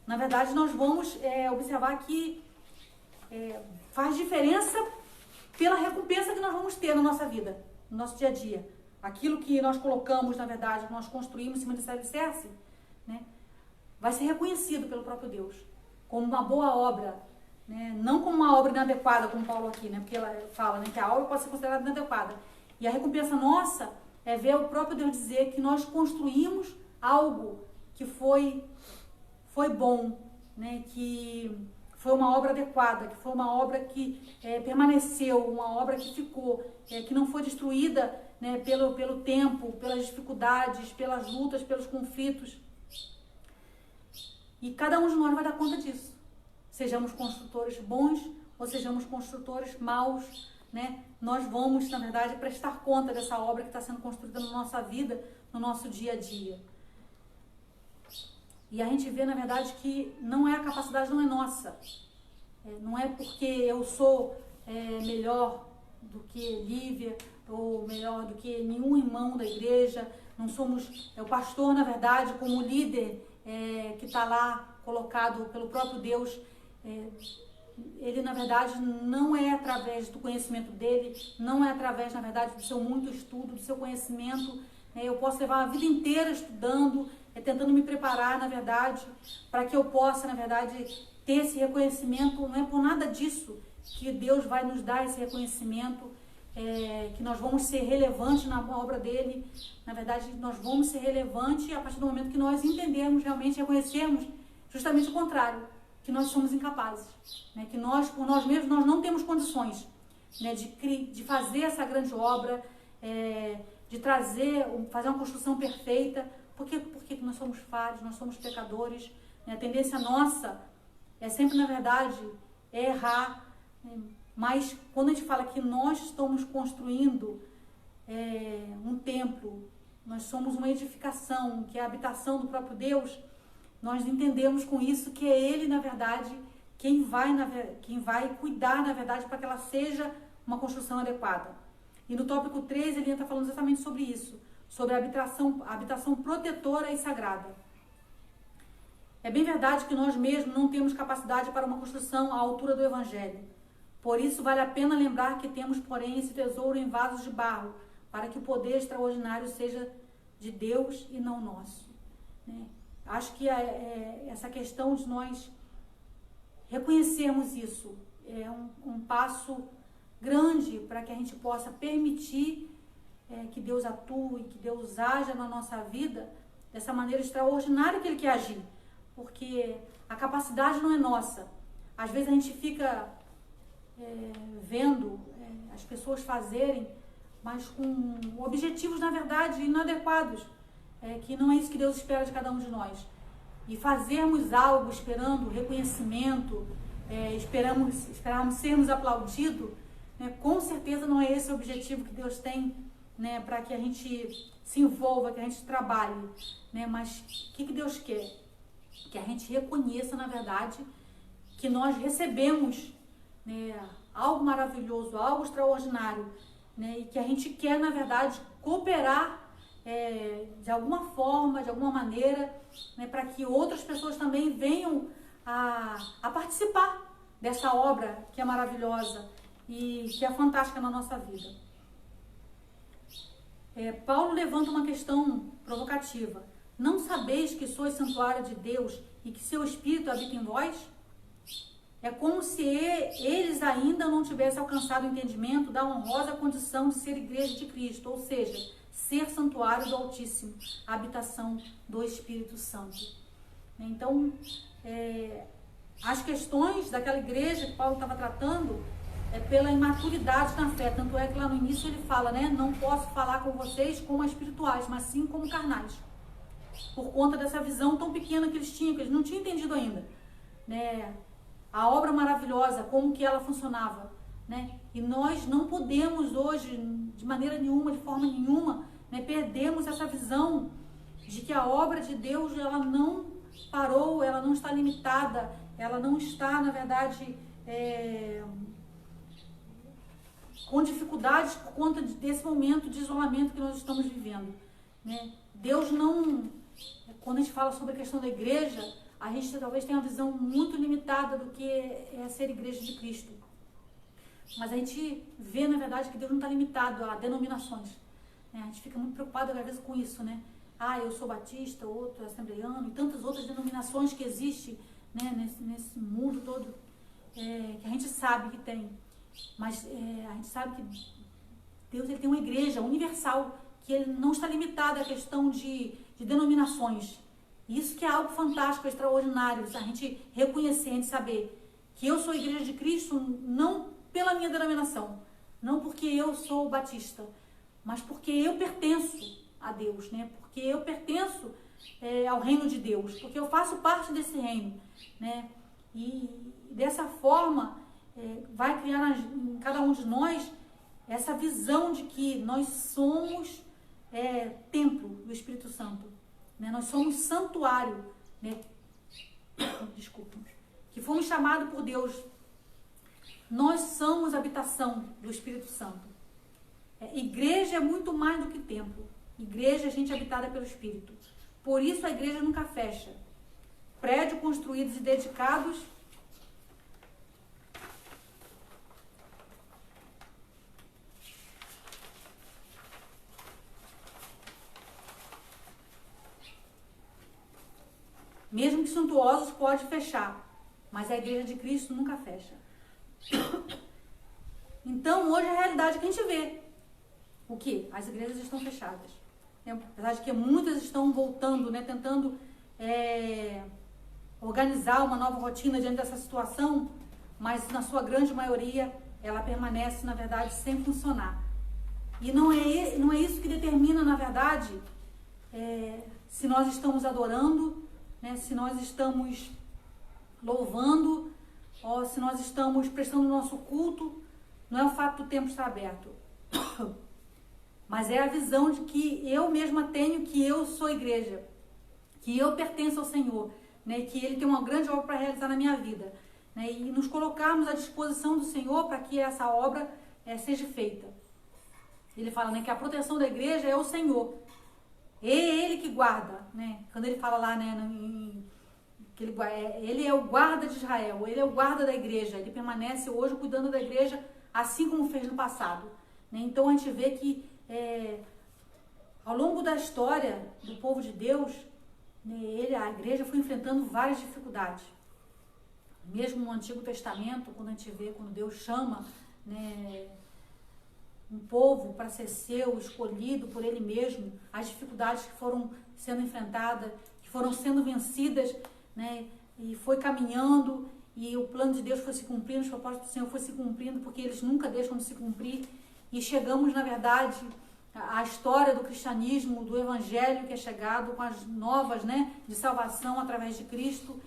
Na verdade, nós vamos observar que faz diferença pela recompensa que nós vamos ter na nossa vida, no nosso dia a dia. Aquilo que nós colocamos, na verdade, que nós construímos em cima desse alicerce, né, vai ser reconhecido pelo próprio Deus como uma boa obra, né, não como uma obra inadequada, como Paulo aqui, né, porque ela fala, né, que a obra pode ser considerada inadequada. E a recompensa nossa é ver o próprio Deus dizer que nós construímos algo que foi bom, né, que foi uma obra adequada, que foi uma obra que permaneceu, uma obra que ficou, que não foi destruída, né, pelo tempo, pelas dificuldades, pelas lutas, pelos conflitos. E cada um de nós vai dar conta disso. Sejamos construtores bons ou sejamos construtores maus, né? Nós vamos, na verdade, prestar conta dessa obra que está sendo construída na nossa vida, no nosso dia a dia. E a gente vê, na verdade, que a capacidade não é nossa. Não é porque eu sou melhor do que Lívia, ou melhor do que nenhum irmão da igreja. Não somos... o pastor, na verdade, como líder que está lá colocado pelo próprio Deus, ele, na verdade, não é através do conhecimento dele, não é através, na verdade, do seu muito estudo, do seu conhecimento. Eu posso levar a vida inteira estudando, tentando me preparar, na verdade, para que eu possa, na verdade, ter esse reconhecimento. Não é por nada disso que Deus vai nos dar esse reconhecimento, que nós vamos ser relevantes na obra dele. Na verdade, nós vamos ser relevantes a partir do momento que nós entendermos, realmente reconhecermos justamente o contrário, que nós somos incapazes, né? Que nós, por nós mesmos, nós não temos condições, né, de fazer essa grande obra, de fazer uma construção perfeita. Porque nós somos falhos, nós somos pecadores, né? A tendência nossa é sempre, na verdade, errar, né? Mas quando a gente fala que nós estamos construindo um templo, nós somos uma edificação, que é a habitação do próprio Deus, nós entendemos com isso que é Ele, na verdade, quem vai cuidar, na verdade, para que ela seja uma construção adequada. E no tópico 3 ele está falando exatamente sobre isso, sobre a habitação protetora e sagrada. É bem verdade que nós mesmos não temos capacidade para uma construção à altura do Evangelho. Por isso vale a pena lembrar que temos, porém, esse tesouro em vasos de barro, para que o poder extraordinário seja de Deus e não nosso, né? Acho que essa questão de nós reconhecermos isso é um passo grande para que a gente possa permitir que Deus atue, que Deus haja na nossa vida dessa maneira extraordinária que Ele quer agir. Porque a capacidade não é nossa. Às vezes a gente fica vendo as pessoas fazerem, mas com objetivos, na verdade, inadequados. Que não é isso que Deus espera de cada um de nós. E fazermos algo esperando reconhecimento, esperarmos sermos aplaudidos, né, com certeza não é esse o objetivo que Deus tem, né, para que a gente se envolva, que a gente trabalhe, né, mas o que Deus quer? Que a gente reconheça, na verdade, que nós recebemos, né, algo maravilhoso, algo extraordinário, né, e que a gente quer, na verdade, cooperar de alguma forma, de alguma maneira, né, para que outras pessoas também venham a participar dessa obra que é maravilhosa e que é fantástica na nossa vida. Paulo levanta uma questão provocativa. Não sabeis que sois santuário de Deus e que seu Espírito habita em vós? É como se eles ainda não tivessem alcançado o entendimento da honrosa condição de ser igreja de Cristo, ou seja, ser santuário do Altíssimo, a habitação do Espírito Santo. Então, as questões daquela igreja que Paulo estava tratando pela imaturidade na fé. Tanto é que lá no início ele fala, né? Não posso falar com vocês como espirituais, mas sim como carnais. Por conta dessa visão tão pequena que eles tinham, que eles não tinham entendido ainda, né? A obra maravilhosa, como que ela funcionava, né? E nós não podemos hoje, de maneira nenhuma, de forma nenhuma, né, perdemos essa visão de que a obra de Deus, ela não parou, ela não está limitada, ela não está, na verdade, com dificuldades por conta desse momento de isolamento que nós estamos vivendo, né? Deus não... Quando a gente fala sobre a questão da igreja, a gente talvez tenha uma visão muito limitada do que é ser igreja de Cristo. Mas a gente vê, na verdade, que Deus não está limitado a denominações, né? A gente fica muito preocupado, às vezes, com isso, né? Eu sou batista, outro assembleiano, e tantas outras denominações que existem, né, nesse mundo todo, que a gente sabe que tem. Mas a gente sabe que Deus, ele tem uma igreja universal, que ele não está limitado à questão de denominações. Isso que é algo fantástico, extraordinário, a gente reconhecer, a gente saber que eu sou a igreja de Cristo, não pela minha denominação, não porque eu sou batista, mas porque eu pertenço a Deus, né? Porque eu pertenço ao reino de Deus, porque eu faço parte desse reino, né? E dessa forma vai criar em cada um de nós essa visão de que nós somos templo do Espírito Santo, né? Nós somos santuário, né? Desculpa, que fomos chamados por Deus. Nós somos habitação do Espírito Santo. Igreja é muito mais do que templo. Igreja é gente habitada pelo Espírito. Por isso a igreja nunca fecha. Prédios construídos e dedicados mesmo que suntuosos, pode fechar, mas a igreja de Cristo nunca fecha. Então, hoje é a realidade que a gente vê. O que? As igrejas estão fechadas. Apesar de que muitas estão voltando, né, tentando organizar uma nova rotina diante dessa situação, mas na sua grande maioria, ela permanece, na verdade, sem funcionar. E não é isso que determina, na verdade, se nós estamos adorando, né, se nós estamos louvando, ou se nós estamos prestando o nosso culto. Não é o fato do templo estar aberto, mas é a visão de que eu mesma tenho, que eu sou igreja, que eu pertenço ao Senhor, né, que Ele tem uma grande obra para realizar na minha vida, né, e nos colocarmos à disposição do Senhor para que essa obra seja feita. Ele fala, né, que a proteção da igreja é o Senhor. É Ele que guarda, né? Quando ele fala lá, né, que ele é o guarda de Israel, Ele é o guarda da igreja, Ele permanece hoje cuidando da igreja, assim como fez no passado, né? Então a gente vê que ao longo da história do povo de Deus, né, a igreja foi enfrentando várias dificuldades. Mesmo no Antigo Testamento, quando a gente vê, quando Deus chama, né, um povo para ser seu, escolhido por Ele mesmo, as dificuldades que foram sendo enfrentadas, que foram sendo vencidas, né, e foi caminhando, e o plano de Deus foi se cumprindo, os propósitos do Senhor foi se cumprindo, porque eles nunca deixam de se cumprir, e chegamos, na verdade, à história do cristianismo, do evangelho que é chegado com as novas, né, de salvação através de Cristo,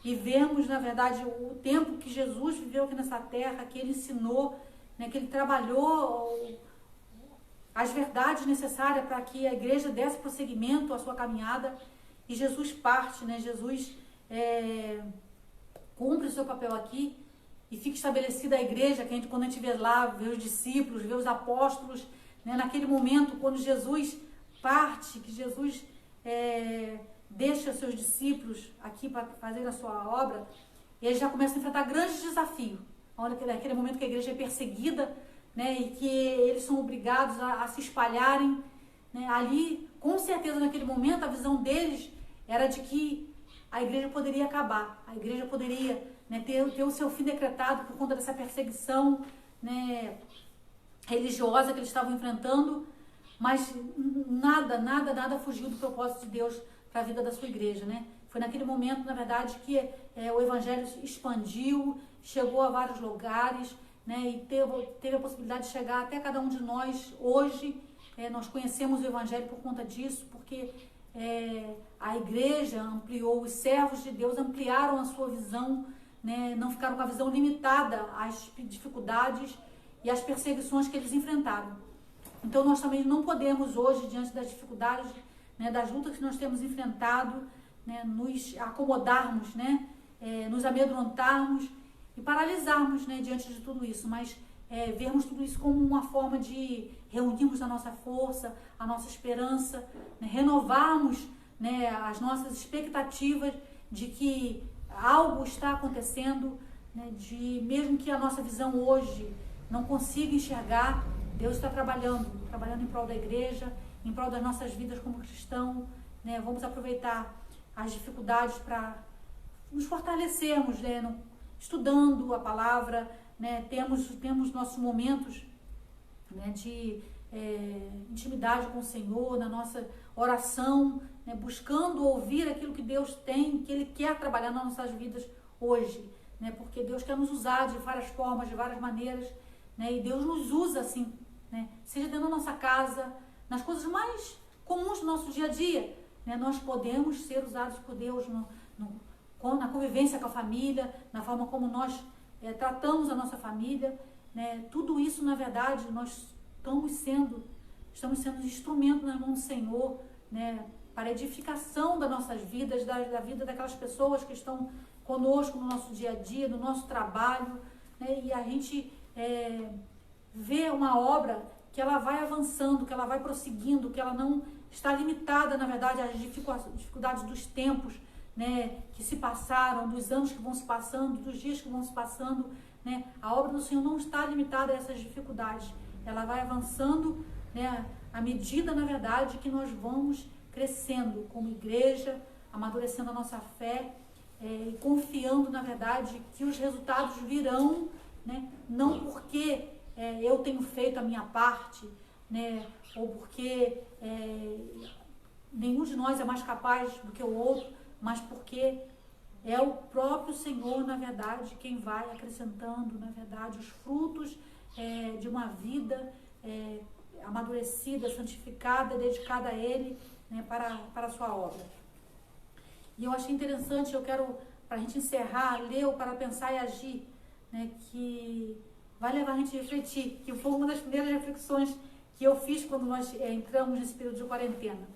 e vemos, na verdade, o tempo que Jesus viveu aqui nessa terra, que Ele ensinou, né, que Ele trabalhou as verdades necessárias para que a igreja desse prosseguimento à sua caminhada, e Jesus parte, né, Jesus cumpre o seu papel aqui, e fica estabelecida a igreja, que quando a gente vê lá, vê os discípulos, vê os apóstolos, né, naquele momento, quando Jesus parte, que Jesus deixa seus discípulos aqui para fazer a sua obra, e eles já começam a enfrentar grandes desafios. Naquele momento que a igreja é perseguida, né, e que eles são obrigados a se espalharem, né, ali, com certeza, naquele momento, a visão deles era de que a igreja poderia acabar, a igreja poderia, né, ter o seu fim decretado por conta dessa perseguição, né, religiosa que eles estavam enfrentando, mas nada fugiu do propósito de Deus para a vida da sua igreja, né? Foi naquele momento, na verdade, que o evangelho expandiu, chegou a vários lugares, né, e teve a possibilidade de chegar até cada um de nós hoje. Nós conhecemos o evangelho por conta disso, porque a igreja ampliou, os servos de Deus ampliaram a sua visão, né, não ficaram com a visão limitada às dificuldades e às perseguições que eles enfrentaram. Então nós também não podemos hoje, diante das dificuldades, né, das lutas que nós temos enfrentado, né, nos acomodarmos, né, nos amedrontarmos e paralisarmos, né, diante de tudo isso, mas vermos tudo isso como uma forma de reunirmos a nossa força, a nossa esperança, né, renovarmos, né, as nossas expectativas de que algo está acontecendo, né, de mesmo que a nossa visão hoje não consiga enxergar, Deus está trabalhando em prol da igreja, em prol das nossas vidas como cristãos, né? Vamos aproveitar as dificuldades para nos fortalecermos, né? Estudando a palavra, né? Temos nossos momentos, né, de intimidade com o Senhor, na nossa oração, né, buscando ouvir aquilo que Deus tem, que Ele quer trabalhar nas nossas vidas hoje, né, porque Deus quer nos usar de várias formas, de várias maneiras, né, e Deus nos usa assim, né, seja dentro da nossa casa, nas coisas mais comuns do nosso dia a dia, né, nós podemos ser usados por Deus na convivência com a família, na forma como nós tratamos a nossa família, né, tudo isso, na verdade, nós estamos sendo instrumento nas mãos do Senhor, né, para a edificação das nossas vidas, da vida daquelas pessoas que estão conosco no nosso dia a dia, no nosso trabalho, né, e a gente vê uma obra que ela vai avançando, que ela vai prosseguindo, que ela não está limitada, na verdade, às dificuldades dos tempos, né, que se passaram, dos anos que vão se passando, dos dias que vão se passando, né, a obra do Senhor não está limitada a essas dificuldades. Ela vai avançando, né, à medida, na verdade, que nós vamos crescendo como igreja, amadurecendo a nossa fé e confiando, na verdade, que os resultados virão, né, não porque eu tenho feito a minha parte, né, ou porque nenhum de nós é mais capaz do que o outro, mas porque é o próprio Senhor, na verdade, quem vai acrescentando, na verdade, os frutos de uma vida amadurecida, santificada, dedicada a Ele, né, para a sua obra. E eu achei interessante, eu quero, para a gente encerrar, ler o Para Pensar e Agir, né, que vai levar a gente a refletir, que foi uma das primeiras reflexões que eu fiz quando nós entramos nesse período de quarentena.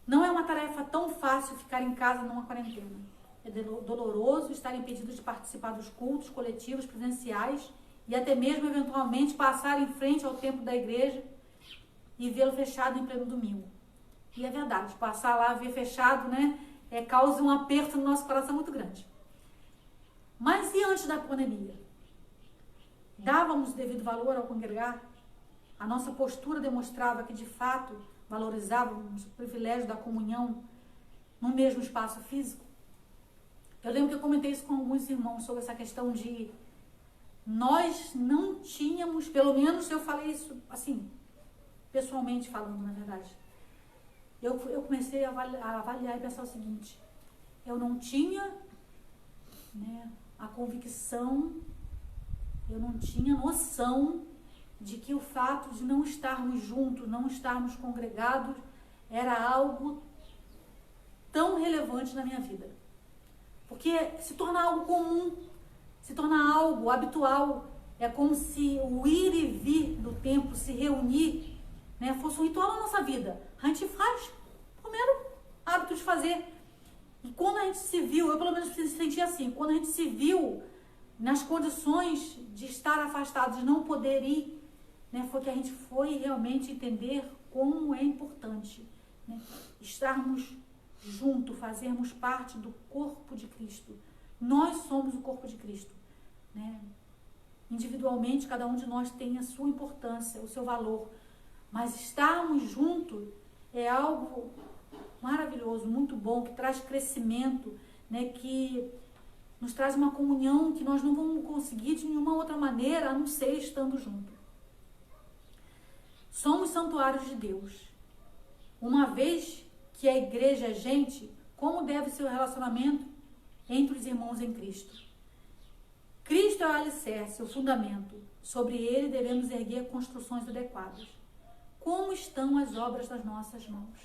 Não é uma tarefa tão fácil ficar em casa numa quarentena. É doloroso estar impedido de participar dos cultos coletivos presenciais e até mesmo, eventualmente, passar em frente ao templo da igreja e vê-lo fechado em pleno domingo. E é verdade, passar lá, ver fechado, né, causa um aperto no nosso coração muito grande. Mas e antes da pandemia? Dávamos o devido valor ao congregar? A nossa postura demonstrava que, de fato, valorizávamos o privilégio da comunhão no mesmo espaço físico? Eu lembro que eu comentei isso com alguns irmãos sobre essa questão de nós não tínhamos, pelo menos eu falei isso assim, pessoalmente falando, na verdade. Eu comecei a avaliar e pensar o seguinte: eu não tinha, né, a convicção, eu não tinha noção de que o fato de não estarmos juntos, não estarmos congregados, era algo tão relevante na minha vida. Porque se torna algo comum, se torna algo habitual. É como se o ir e vir do tempo, se reunir, né, fosse um ritual na nossa vida. A gente faz o mero hábito de fazer. E quando a gente se viu, eu pelo menos senti assim, quando a gente se viu nas condições de estar afastado, de não poder ir, né, foi que a gente foi realmente entender como é importante, né, estarmos juntos, fazermos parte do corpo de Cristo. Nós somos o corpo de Cristo, né? Individualmente, cada um de nós tem a sua importância, o seu valor, mas estarmos juntos é algo maravilhoso, muito bom, que traz crescimento, né, que nos traz uma comunhão que nós não vamos conseguir de nenhuma outra maneira a não ser estando juntos. Somos santuários de Deus. Uma vez que a igreja é gente, como deve ser o relacionamento entre os irmãos em Cristo? Cristo é o alicerce, o fundamento. Sobre ele devemos erguer construções adequadas. Como estão as obras das nossas mãos?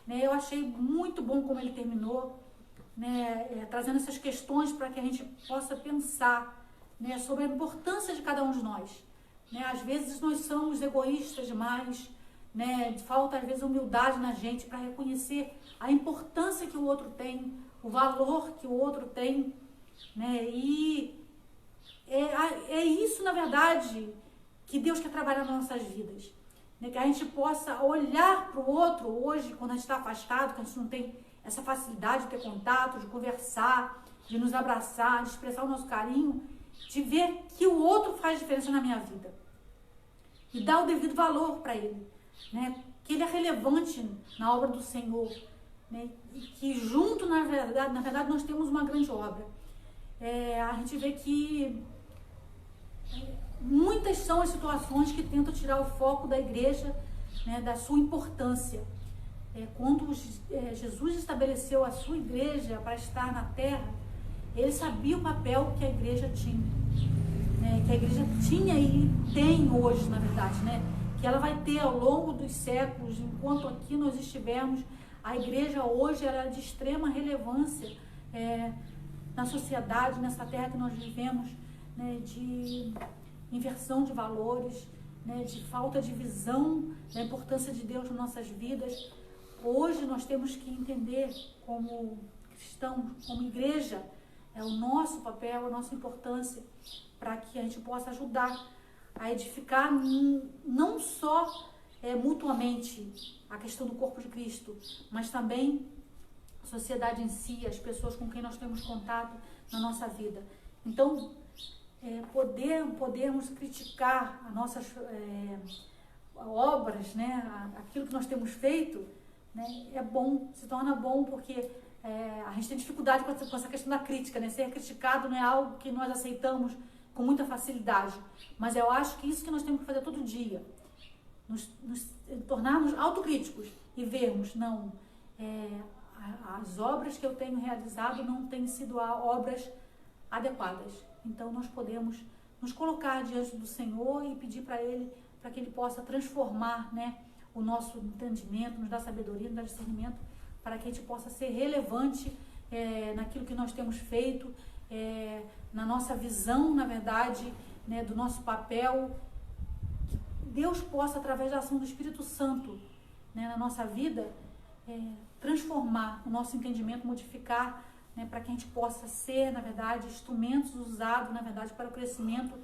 Né, eu achei muito bom como ele terminou, né, trazendo essas questões para que a gente possa pensar, né, sobre a importância de cada um de nós. né? Às vezes nós somos egoístas demais, né? Falta às vezes humildade na gente para reconhecer a importância que o outro tem, o valor que o outro tem, né? E é isso, na verdade, que Deus quer trabalhar nas nossas vidas, né? Que a gente possa olhar para o outro hoje, quando a gente está afastado, quando a gente não tem essa facilidade de ter contato, de conversar, de nos abraçar, de expressar o nosso carinho, de ver que o outro faz diferença na minha vida e dar o devido valor para ele, né? Que ele é relevante na obra do Senhor, né? E que junto, na verdade, nós temos uma grande obra. A gente vê que muitas são as situações que tentam tirar o foco da igreja, né, da sua importância. Quando Jesus estabeleceu a sua igreja para estar na terra, ele sabia o papel que a igreja tinha, né, que a igreja tinha e tem hoje, na verdade, né, que ela vai ter ao longo dos séculos, enquanto aqui nós estivermos. A igreja hoje ela é de extrema relevância na sociedade, nessa terra que nós vivemos, né, de inversão de valores, né, de falta de visão da importância de Deus nas nossas vidas. Hoje nós temos que entender, como cristãos, como igreja, o nosso papel, a nossa importância, para que a gente possa ajudar a edificar não só mutuamente a questão do corpo de Cristo, mas também a sociedade em si, as pessoas com quem nós temos contato na nossa vida. Então, podermos criticar as nossas obras, né, aquilo que nós temos feito, né, é bom, se torna bom, porque a gente tem dificuldade com essa questão da crítica, né? Ser criticado não é algo que nós aceitamos com muita facilidade, mas eu acho que isso que nós temos que fazer todo dia, nos tornarmos autocríticos e vermos, não, as obras que eu tenho realizado não têm sido obras adequadas. Então nós podemos nos colocar diante do Senhor e pedir para Ele, para que Ele possa transformar, né, o nosso entendimento, nos dar sabedoria, nos dar discernimento, para que a gente possa ser relevante naquilo que nós temos feito, na nossa visão, na verdade, né, do nosso papel. Que Deus possa, através da ação do Espírito Santo, né, na nossa vida, transformar o nosso entendimento, modificar, né, para que a gente possa ser, na verdade, instrumentos usados, na verdade, para o crescimento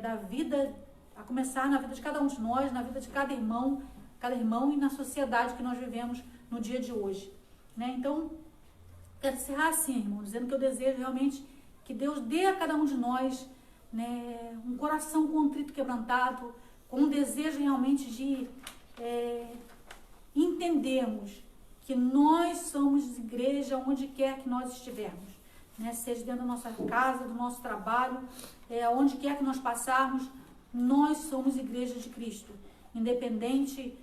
da vida, a começar na vida de cada um de nós, na vida de cada irmão e na sociedade que nós vivemos no dia de hoje, né? Então, quero encerrar assim, irmão, dizendo que eu desejo realmente que Deus dê a cada um de nós, né, um coração contrito, quebrantado, com um desejo realmente de entendermos que nós somos igreja onde quer que nós estivermos, né? Seja dentro da nossa casa, do nosso trabalho, onde quer que nós passarmos, nós somos igreja de Cristo, independente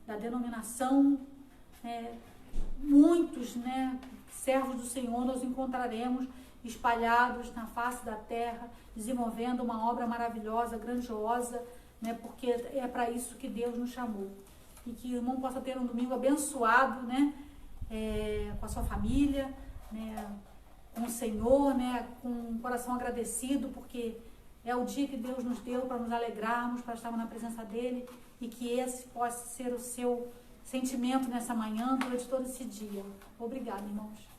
da denominação. Muitos, né, servos do Senhor nós encontraremos espalhados na face da terra, desenvolvendo uma obra maravilhosa, grandiosa, né, porque é para isso que Deus nos chamou. E que o irmão possa ter um domingo abençoado, né, com a sua família, né, com o Senhor, né, com um coração agradecido, porque é o dia que Deus nos deu para nos alegrarmos, para estarmos na presença dEle, e que esse possa ser o seu sentimento nessa manhã, durante todo esse dia. Obrigada, irmãos.